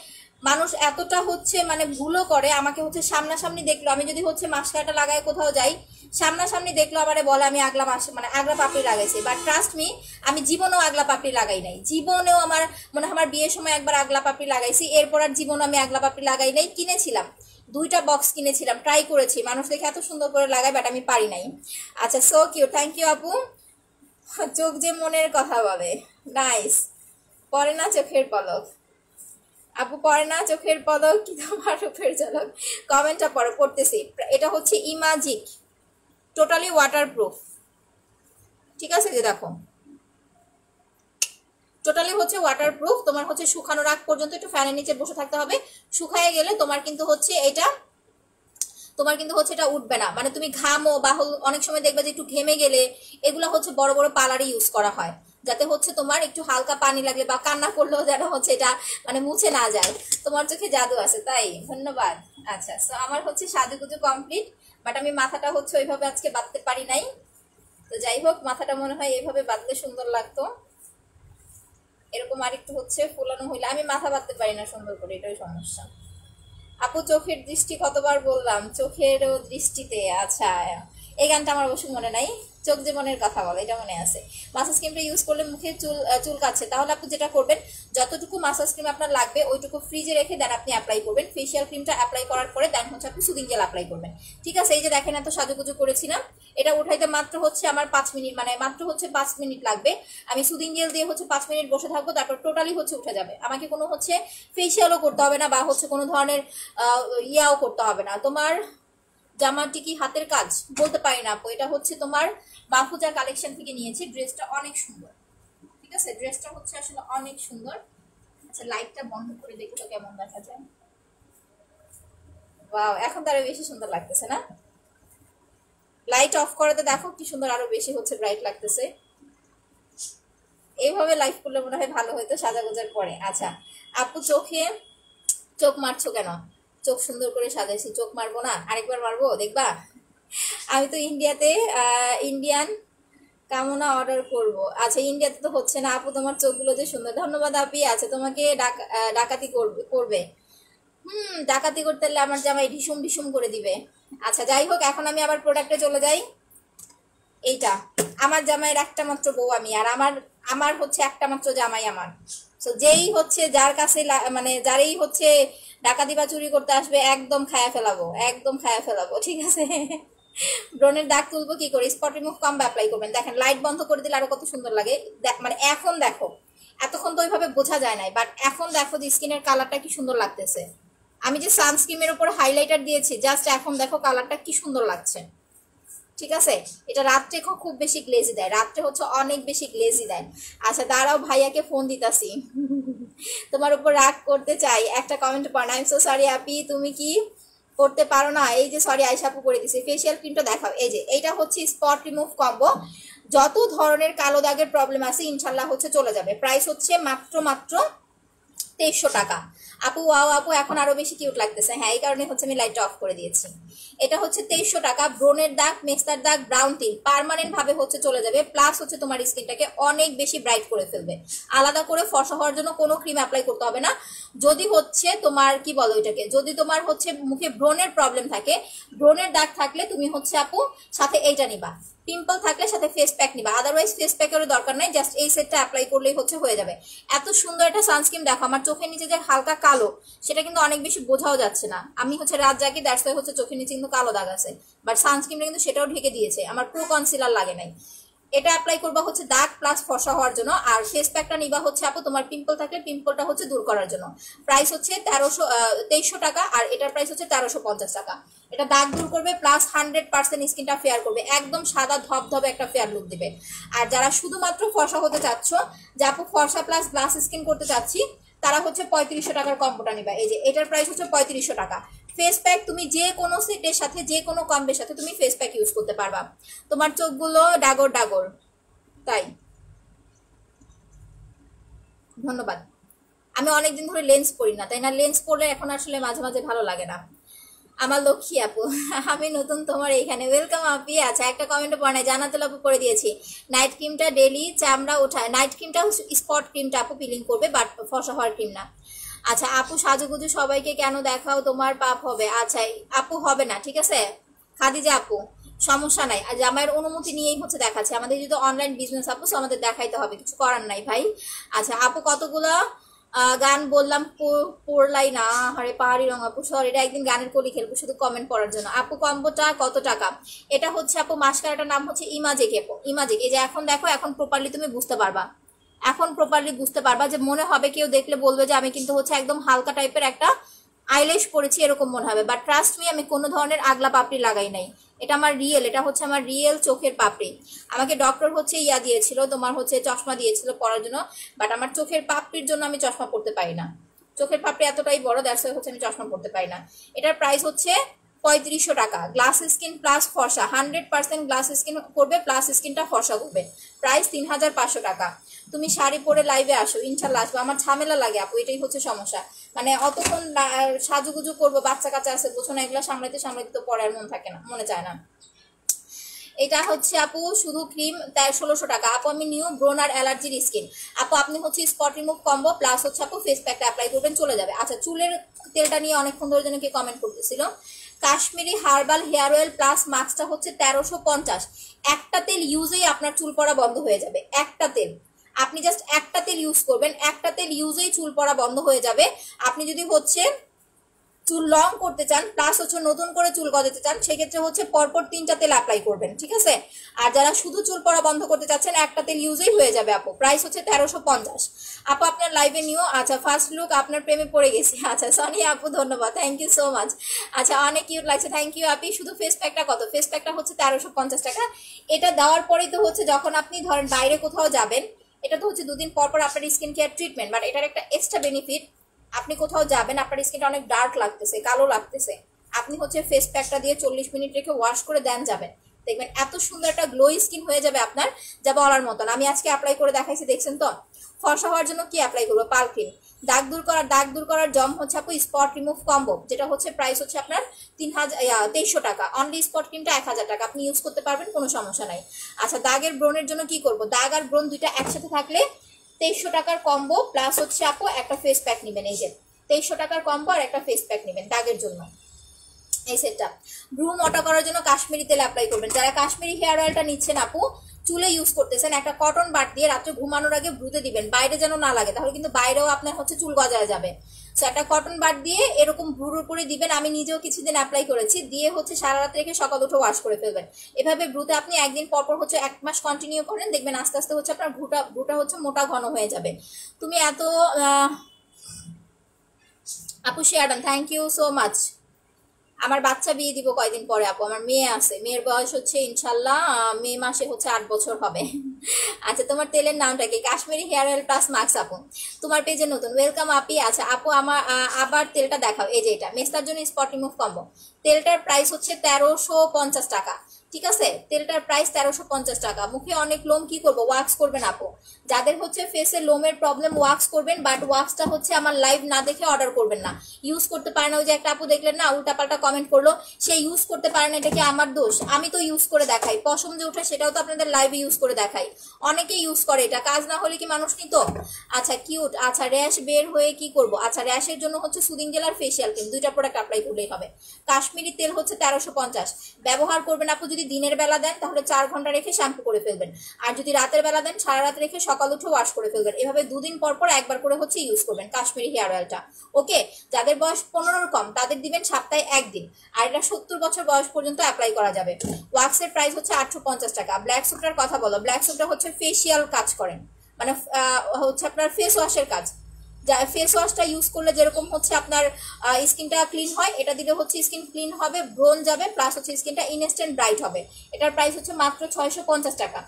মানুষ এতটা হচ্ছে মানে ভুলও করে, আমাকে হচ্ছে সামনাসামনি দেখলো, আমি যদি হচ্ছে মাস্কারাটা লাগাই কোথাও যাই, সামনাসামনি দেখলো আমারে বলে আমি আগলা মানে আগলা পাপড়ি লাগাইছি। বাট ট্রাস্ট মি, আমি জীবনেও আগলা পাপড়ি লাগাই নাই, জীবনেও আমার মনে হয় আমার বিয়ের সময় একবার আগলা পাপড়ি লাগাইছি, এরপর আর জীবনে আমি আগলা পাপড়ি লাগাই নাই। কিনেছিলাম, 2টা বক্স কিনেছিলাম, ট্রাই করেছি, মানুষ দেখে এত সুন্দর করে লাগাই, বাট আমি পারি নাই। আচ্ছা সো কিউ, থ্যাংক ইউ আপু। চোখ যে মনের কথা বলে, নাইস। পরে না চোখের পলক, আপু পরে না চোখের পলক কি তোমার রূপের ঝলক। কমেন্টটা পরে পড়তেছি। এটা হচ্ছে ইমাজিক, টোটালি ওয়াটারপ্রুফ, ঠিক আছে। যে দেখো টোটালি হচ্ছে ওয়াটারপ্রুফ, তোমার হচ্ছে শুকানোর আগ পর্যন্ত একটু ফ্যানের নিচে বসে থাকতে হবে, শুকায় গেলে তোমার কিন্তু হচ্ছে এটা উঠবে না। মানে তুমি ঘামো বা অনেক সময় দেখবে যে একটু ঘেমে গেলে এগুলো হচ্ছে বড় বড় পার্লারে ইউজ করা হয়, যাতে হচ্ছে তোমার একটু হালকা পানি লাগলে বা কান্না করলেও যেন হচ্ছে এটা মানে মুছে না যায়। তোমার চোখে জাদু আছে তাই, ধন্যবাদ। আচ্ছা সো আমার হচ্ছে সাজুগুজু কমপ্লিট, বাট আমি মাথাটা হচ্ছে ওইভাবে আজকে বাঁধতে পারি নাই। তো যাই হোক, মাথাটা মনে হয় এইভাবে বাঁধলে সুন্দর লাগতো, এরকম আরেকটু হচ্ছে ফুলানো হইলে। আমি মাথা বাঁধতে পারি না সুন্দর করে, এটাই সমস্যা। আপু চোখের দৃষ্টি কতবার বললাম, চোখেরও দৃষ্টিতে। আচ্ছা এই গানটা আমার অবশ্যই মনে নাই, চোখ যে মনের কথা বলে এটা মনে আছে। মাসাজ ক্রিমটা ইউজ করলে মুখে চুলকাচ্ছে, তাহলে আপনি যেটা করবেন যতটুকু মাসাজ ক্রিম আপনার লাগবে ওইটুকু ফ্রিজে রেখে দেন আপনি অ্যাপ্লাই করবেন। ফেসিয়াল ক্রিমটা অ্যাপ্লাই করার পরে দেন হচ্ছে আপনি সুদিং জেল অ্যাপ্লাই করবেন, ঠিক আছে। এই যে দেখেন এত সাজুগুজু করেছি না, এটা উঠাইতে মাত্র হচ্ছে আমার 5 মিনিট, মানে মাত্র হচ্ছে 5 মিনিট লাগবে। আমি সুদিং জেল দিয়ে হচ্ছে 5 মিনিট বসে থাকবো, তারপর টোটালি হচ্ছে উঠে যাবে। আমাকে কোনো হচ্ছে ফেসিয়ালও করতে হবে না বা হচ্ছে কোনো ধরনের ইয়াও করতে হবে না। তোমার জামাটি কি হাতের কাজ? বলতে পারি না আপু, এটা হচ্ছে তোমার মাহফুজা কালেকশন থেকে নিয়েছি। ড্রেসটা অনেক সুন্দর, ঠিক আছে, ড্রেসটা হচ্ছে আসলে অনেক সুন্দর। আচ্ছা লাইটটা বন্ধ করে দেখো তো কেমন দেখা যায়। ওয়াও, এখন তো আরো বেশি সুন্দর লাগতেছে না? লাইট অফ করাতে দেখো কি সুন্দর, আরো বেশি হচ্ছে ব্রাইট লাগতেছে। এইভাবে লাইভ করলে মনে হয় ভালো হইতো সাজাগোজার পরে। আচ্ছা আপু চোখ মারছো কেন? চোখ সুন্দর করে সাজাইছি, চোখ মারবো না? আরেকবার মারবো দেখবা। আমি তো ইন্ডিয়ান কামনা অর্ডার করব। আচ্ছা ইন্ডিয়াতে তো হচ্ছে না আপু, তোমার চোখগুলো যে সুন্দর। ধন্যবাদ আপি। আচ্ছা তোমাকে ডাকাতি করবে। ডাকাতি করতে হলে আমার জামাই ঢিসুম ঢিসুম করে দিবে। আচ্ছা যাই হোক, এখন আমি আবার প্রোডাক্টে চলে যাই। এইটা আমার জামাইয়ের একটা মাত্র বউ আমি, আর আমার হচ্ছে একটা মাত্র জামাই আমার। তো যেই হচ্ছে যার কাছে মানে যারই হচ্ছে টাকা দিবা চুরি করতে আসবে, একদম খায়া ফেলাবো, একদম খায়া ফেলাবো, ঠিক আছে। ব্রণের দাগ তুলবো কি করে? স্পট রিমুভ কম্বো অ্যাপ্লাই করবেন। দেখেন লাইট বন্ধ করে দিলে আরো কত সুন্দর লাগে, মানে এখন দেখো, এতক্ষণ তো ওইভাবে বোঝা যায় নাই, বাট এখন দেখো যে স্কিনের কালারটা কি সুন্দর লাগতেছে। আমি যে সানস্ক্রিনের উপর হাইলাইটার দিয়েছি, জাস্ট এখন দেখো কালারটা কি সুন্দর লাগছে, ঠিক আছে। এটা রাত্রে খুব বেশি গ্লেজি দেয়, রাত্রে হচ্ছে অনেক বেশি গ্লেজি দেয়। আচ্ছা দাঁড়াও, ভাইয়াকে ফোন দিতাছি। তোমার উপর রাগ করতে চাই, একটা কমেন্ট পড়। আই এম সো সরি আপি, তুমি কি করতে পারো না? এই যে সরি আইসাপু করে দিছি। ফেসিয়াল ক্রিমটা দেখাও, এই যে এইটা হচ্ছে স্পট রিমুভ কম্বো। যত ধরনের কালো দাগের প্রবলেম আছে ইনশাল্লাহ হচ্ছে চলে যাবে। প্রাইস হচ্ছে মাত্র 2300 টাকা। আপু ওয়াও আপু, এখন আরো বেশি কিউট লাগতেছে। হ্যাঁ, এই কারণে হচ্ছে আমি লাইটটা অফ করে দিয়েছি। এটা হচ্ছে 2300 টাকা। ব্রণের দাগ, মেস্তার দাগ, ব্রাউন তিল পার্মানেন্ট ভাবে হচ্ছে চলে যাবে, প্লাস হচ্ছে তোমার স্কিনটাকে অনেক বেশি ব্রাইট করে ফেলবে। আলাদা করে ফর্সা হওয়ার জন্য কোনো ক্রিম অ্যাপ্লাই করতে হবে না। যদি হচ্ছে তোমার কি বলো এটাকে, যদি তোমার হচ্ছে মুখে ব্রণের প্রবলেম থাকে, ব্রণের দাগ থাকলে তুমি হচ্ছে আপু সাথে এইটা নিবা, পিম্পল থাকলে সাথে ফেস প্যাক নিবা, আদারওয়াইজ ফেস প্যাকেরও দরকার নাই, জাস্ট এই সেটটা অ্যাপ্লাই করলেই হচ্ছে হয়ে যাবে। এত সুন্দর একটা সানস্ক্রিন দেখো, আমার চোখের নিচে যে হালকা কালো সেটা কিন্তু অনেক বেশি বোঝাও যাচ্ছে না। আমি হচ্ছে রাত জাগি, দ্যাটস ওয়াই হচ্ছে চোখের নিচে কিন্তু কালো দাগ আছে, বাট সানস্ক্রিনটা কিন্তু সেটাও ঢেকে দিয়েছে, আমার প্রো কনসিলার লাগে নাই। এটা অ্যাপ্লাই করবা হচ্ছে দাগ প্লাস ফর্সা হওয়ার জন্য, আর ফেস প্যাকটা নিবা হচ্ছে আপু তোমার পিম্পল থাকলে পিম্পলটা হচ্ছে দূর করার জন্য। প্রাইস হচ্ছে 2300 টাকা, আর এটার প্রাইস হচ্ছে 1350 টাকা। এটা দাগ দূর করবে প্লাস 100% স্কিনটা ফেয়ার করবে, একদম সাদা ধবধবে একটা ফেয়ার লুক দিবে। আর যারা শুধুমাত্র ফর্সা হতে চাচ্ছ, যে আপু ফর্সা প্লাস গ্লাস স্কিন করতে চাচ্ছি, তারা হচ্ছে 3500 টাকার কম্বোটা নিবা। এই যে এটার প্রাইস হচ্ছে 3500 টাকা। ফেস প্যাক তুমি যে কোনো সেটের সাথে, যে কোনো কম্বের সাথে তুমি ফেস প্যাক ইউজ করতে পারবা। তোমার চোখগুলো ডাগর ডাগর, তাই ধন্যবাদ। আমি অনেকদিন ধরে লেন্স পরি না, তাই না? লেন্স পরলে এখন আসলে মাঝে মাঝে ভালো লাগে না। আমার লক্ষ্মী আপু, আমি নতুন তোমার এইখানে, ওয়েলকাম আপি। আচ্ছা একটা কমেন্টে পড়ে নাই, জানাতুল আপু করে দিয়েছি। নাইট ক্রিমটা ডেলি চামড়া ওঠায়, নাইট ক্রিমটা স্পট ক্রিমটা আপু পিলিং করবে, বাট ফসা হওয়ার ক্রিম না। আচ্ছা আপু সাজুগুজু সবাইকে কেন দেখাও, তোমার পাপ হবে। আচ্ছা আপু হবে না, ঠিক আছে খাদিজা আপু, সমস্যা নাই। আর জামাইয়ের অনুমতি নিয়েই হচ্ছে দেখাচ্ছে, আমাদের যেহেতু অনলাইন বিজনেস আপু, সো আমাদের দেখাইতে হবে, কিছু করার নাই ভাই। আচ্ছা আপু কতগুলো গান বললাম পড়লাই না, আরে পাহাড়ি রং আপু সরি, এটা একদিন গানের কলি খেলবো শুধু কমেন্ট পড়ার জন্য। আপু কম্বোটা কত টাকা? এটা হচ্ছে আপু মাস্কারাটার নাম হচ্ছে ইমাজিক আপু, ইমাজিক। এই যে এখন দেখো, এখন প্রপারলি তুমি বুঝতে পারবা, এখন প্রপারলি বুঝতে পারবা, যে মনে হবে কেউ দেখলে বলবে যে আমি কিন্তু হচ্ছে একদম হালকা টাইপের একটা আইল্যাশ পরেছি, এরকম মনে হবে। বাট ট্রাস্ট মি, আমি কোনো ধরনের আগলা পাপড়ি লাগাই নাই, এটা আমার রিয়েল, এটা হচ্ছে আমার রিয়েল চোখের পাপড়ি। আমাকে ডক্টর হচ্ছে ইয়া দিয়েছিল, তোমার হচ্ছে চশমা দিয়েছিল পরার জন্য, বাট আমার চোখের পাপড়ির জন্য আমি চশমা পরতে পারি না, চোখের পাপড়ি এতটাই বড়, দ্যাটস ওয়াই হচ্ছে আমি চশমা পরতে পারি না। এটার প্রাইস হচ্ছে 3500 টাকা। গ্লাস স্কিন প্লাস ফর্সা, 100% গ্লাস স্কিন করবে, প্লাস স্কিনটা ফর্সা করবে। প্রাইস 3500 টাকা। তুমি শাড়ি পরে লাইভে আসো, ইনশাল্লাহ আসবো। আমার ঝামেলা লাগে আপু, এটাই হচ্ছে সমস্যা, মানে অতক্ষণ সাজুগুজু করবো, বাচ্চা কাচ্চা আছে বুঝো না, এগুলো সামলাইতে সামলাইতে তো পরে আর মন থাকে না, মনে চায় না। এটা হচ্ছে আপু শুধু ক্রিম 1600 টাকা। আপু আমি নিউ ব্রোনার অ্যালার্জির স্কিন। আপু আপনি হচ্ছে স্পট রিমুভ কম্বো প্লাস হচ্ছে আপু ফেস প্যাকটা অ্যাপ্লাই করবেন, চলে যাবে। আচ্ছা চুলের তেলটা নিয়ে অনেকক্ষণ ধরে যেন কি কমেন্ট করতেছিল। Kashmiri herbal hair oil plus মাস্কটা হচ্ছে 1350। একটা তেল ইউজেই আপনার চুল পড়া বন্ধ হয়ে যাবে, একটা তেল, আপনি জাস্ট একটা তেল ইউজ করবেন, একটা তেল ইউজেই চুল পড়া বন্ধ হয়ে যাবে। আপনি যদি হচ্ছে চুল লং করতে চান প্লাস হচ্ছে নতুন করে চুল গজাতে চান, সেক্ষেত্রে হচ্ছে পরপর 3টা তেল অ্যাপ্লাই করবেন, ঠিক আছে। আর যারা শুধু চুল পড়া বন্ধ করতে চাচ্ছেন, একটা তেল ইউজেই হয়ে যাবে আপু। প্রাইস হচ্ছে 1350। আপু আপনার লাইভে নিও। আচ্ছা ফার্স্ট লুক আপনার প্রেমে পড়ে গেছি। আচ্ছা সনি আপু ধন্যবাদ, থ্যাংক ইউ সো মাচ। আচ্ছা অনেক কিউট লাগছে, থ্যাংক ইউ আপি। শুধু ফেস প্যাকটা কত? ফেস প্যাকটা হচ্ছে 1350 টাকা। এটা দেওয়ার পরেই তো হচ্ছে যখন আপনি ধরেন বাইরে কোথাও যাবেন, এটা তো হচ্ছে 2 দিন পর পর আপনার স্কিন কেয়ার ট্রিটমেন্ট, বাট এটার একটা এক্সট্রা বেনিফিট, আপনি কোথাও যাবেন আপনার স্কিনটা অনেক ডার্ক লাগতেছে, কালো লাগতেছে, আপনি হচ্ছে ফেস প্যাকটা দিয়ে 40 মিনিট রেখে ওয়াশ করে দেন যাবেন, দেখবেন এত সুন্দর একটা গ্লোই স্কিন হয়ে যাবে আপনার, যা বলার মতন। আমি আজকে অ্যাপ্লাই করে দেখাইছি, দেখছেন তো। ফর্সা হওয়ার জন্য কি অ্যাপ্লাই করবো? পাল ক্রিম। দাগ দূর করার জম হচ্ছে আপু স্পট রিমুভ কম্বো, যেটা হচ্ছে প্রাইস হচ্ছে আপনার 2300 টাকা। অনলি স্পট ক্রিমটা 1000 টাকা, আপনি ইউজ করতে পারবেন, কোনো সমস্যা নাই। আচ্ছা দাগের ব্রণের জন্য কি করবো? দাগ আর ব্রণ দুইটা একসাথে থাকলে 2300 টাকার কম্বো প্লাস হচ্ছে আপু একটা ফেস প্যাক নেবেন। এই যে 2300 টাকার কম্বো আর একটা ফেস প্যাক নেবেন দাগের জন্য, এই সেটটা। ব্রু মোটা করার জন্য কাশ্মীরি তেল অ্যাপ্লাই করবেন। যারা কাশ্মীরি হেয়ার অয়েলটা নিচ্ছেন আপু, চুলে ইউজ করতেছেন, একটা কটন বাট দিয়ে রাত্রে ঘুমানোর আগে ব্রুতে দিবেন, বাইরে যেন না লাগে, তাহলে কিন্তু বাইরেও আপনার হচ্ছে চুল গজায় যাবে। সো একটা কটন বাট দিয়ে এরকম ব্রুর উপরে দিবেন, আমি নিজেও কিছুদিন অ্যাপ্লাই করেছি, দিয়ে হচ্ছে সারা রাত রেখে সকাল উঠে ওয়াশ করে ফেলবেন। এভাবে ব্রুতে আপনি একদিন পরপর হচ্ছে 1 মাস কন্টিনিউ করেন, দেখবেন আস্তে আস্তে হচ্ছে আপনার ব্রুটা হচ্ছে মোটা ঘন হয়ে যাবে। তুমি এত আপু শেয়ারডান, থ্যাংক ইউ সো মাচ। আমার বাচ্চা বিয়ে দিব কয়দিন পরে আপু, আমার মেয়ে আছে, মেয়ের বয়স হচ্ছে ইনশাল্লাহ মে মাসে হচ্ছে 8 বছর হবে। আচ্ছা তোমার তেলের নামটা কি? Kashmiri hair oil plus mask আপু, তোমার পেজে নতুন, ওয়েলকাম আপি। আচ্ছা আপু আমার আবার তেলটা দেখাও, এই যে এটা মেস্তার জন্য স্পট রিমুভ কম্বো, তেলটার প্রাইস হচ্ছে 1350 টাকা, ঠিক আছে? তেলটার প্রাইস 1350 টাকা। মুখে অনেক লোম, কি করবো, ওয়াক্স করবেন আপু। যাদের হচ্ছে ফেসে লোমের প্রবলেম ওয়াক্স করবেন, বাট ওয়াক্সটা হচ্ছে আমার লাইভ না দেখে অর্ডার করবেন না, ইউজ করতে পারে না। ওই যে একটা আপু দেখলেন না উল্টাপাল্টা কমেন্ট করলো, সে ইউজ করতে পারে না, এটা কি আমার দোষ? আমি তো ইউজ করে দেখাই, পশম যে ওঠে সেটাও তো আপনাদের লাইভে ইউজ করে দেখাই, অনেকে ইউজ করে, এটা কাজ না হলে কি মানুষ নিত? আচ্ছা কিউট। আচ্ছা র্যাশ বের হয়ে কি করব? আচ্ছা র্যাশের জন্য হচ্ছে সুদিং জেলার ফেসিয়াল ক্রিম, 2টা প্রোডাক্ট অ্যাপ্লাই করলেই হবে। কাশ্মীরি তেল হচ্ছে 1350 ব্যবহার করবেন আপু। যদি দিনের বেলা দেন তাহলে 4 ঘন্টা রেখে শ্যাম্পু করে ফেলবেন, আর যদি রাতের বেলা দেন সারা রাত রেখে সকাল উঠে ওয়াশ করে ফেলবেন। এভাবে 2 দিন পর পর একবার করে হচ্ছে ইউজ করবেন কাশ্মীরি হেয়ার অয়েলটা। ওকে, যাদের বয়স 15-র কম তাদের দিবেন সপ্তাহে 1 দিন, আর এটা 70 বছর বয়স পর্যন্ত অ্যাপ্লাই করা যাবে। ওয়াক্সের প্রাইস হচ্ছে 850 টাকা। ব্ল্যাক সুপটার কথা বলো, ব্ল্যাক সুপটা হচ্ছে ফেসিয়াল কাজ করেন, মানে হচ্ছে আপনার ফেস ওয়াশের কাজ। ফেস ওয়াশটা ইউজ করলে যেরকম হচ্ছে আপনার স্কিনটা ক্লিন হয়, এটা দিলে হচ্ছে স্কিন ক্লিন হবে, ব্রোন যাবে, প্লাস হচ্ছে স্কিনটা ইনস্ট্যান্ট ব্রাইট হবে। এটার প্রাইস হচ্ছে মাত্র 650 টাকা।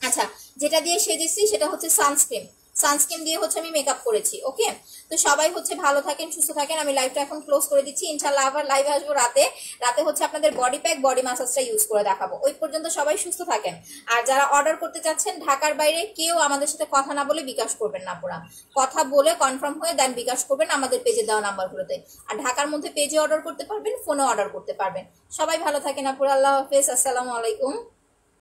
আচ্ছা যেটা দিয়ে সেজেছি সেটা হচ্ছে সানস্ক্রিন, সানস্ক্রিন দিয়ে হচ্ছে আমি মেকআপ করেছি। ওকে, তো সবাই হচ্ছে ভালো থাকেন, সুস্থ থাকেন। আমি লাইভটা এখন ক্লোজ করে দিচ্ছি, ইনশাল্লাহ আবার লাইভে আসবো রাতে। রাতে হচ্ছে আপনাদের বডি প্যাক বডি মাসাজটা ইউজ করে দেখাবো। ওই পর্যন্ত সবাই সুস্থ থাকেন। আর যারা অর্ডার করতে চাচ্ছেন ঢাকার বাইরে, কেউ আমাদের সাথে কথা না বলে বিকাশ করবেন না, পুরা কথা বলে কনফার্ম হয়ে দেন বিকাশ করবেন আমাদের পেজে দেওয়া নাম্বারগুলোতে। আর ঢাকার মধ্যে পেজে অর্ডার করতে পারবেন, ফোনে অর্ডার করতে পারবেন। সবাই ভালো থাকেন আপুরা, আল্লাহ হাফেজ, আসসালামু আলাইকুম।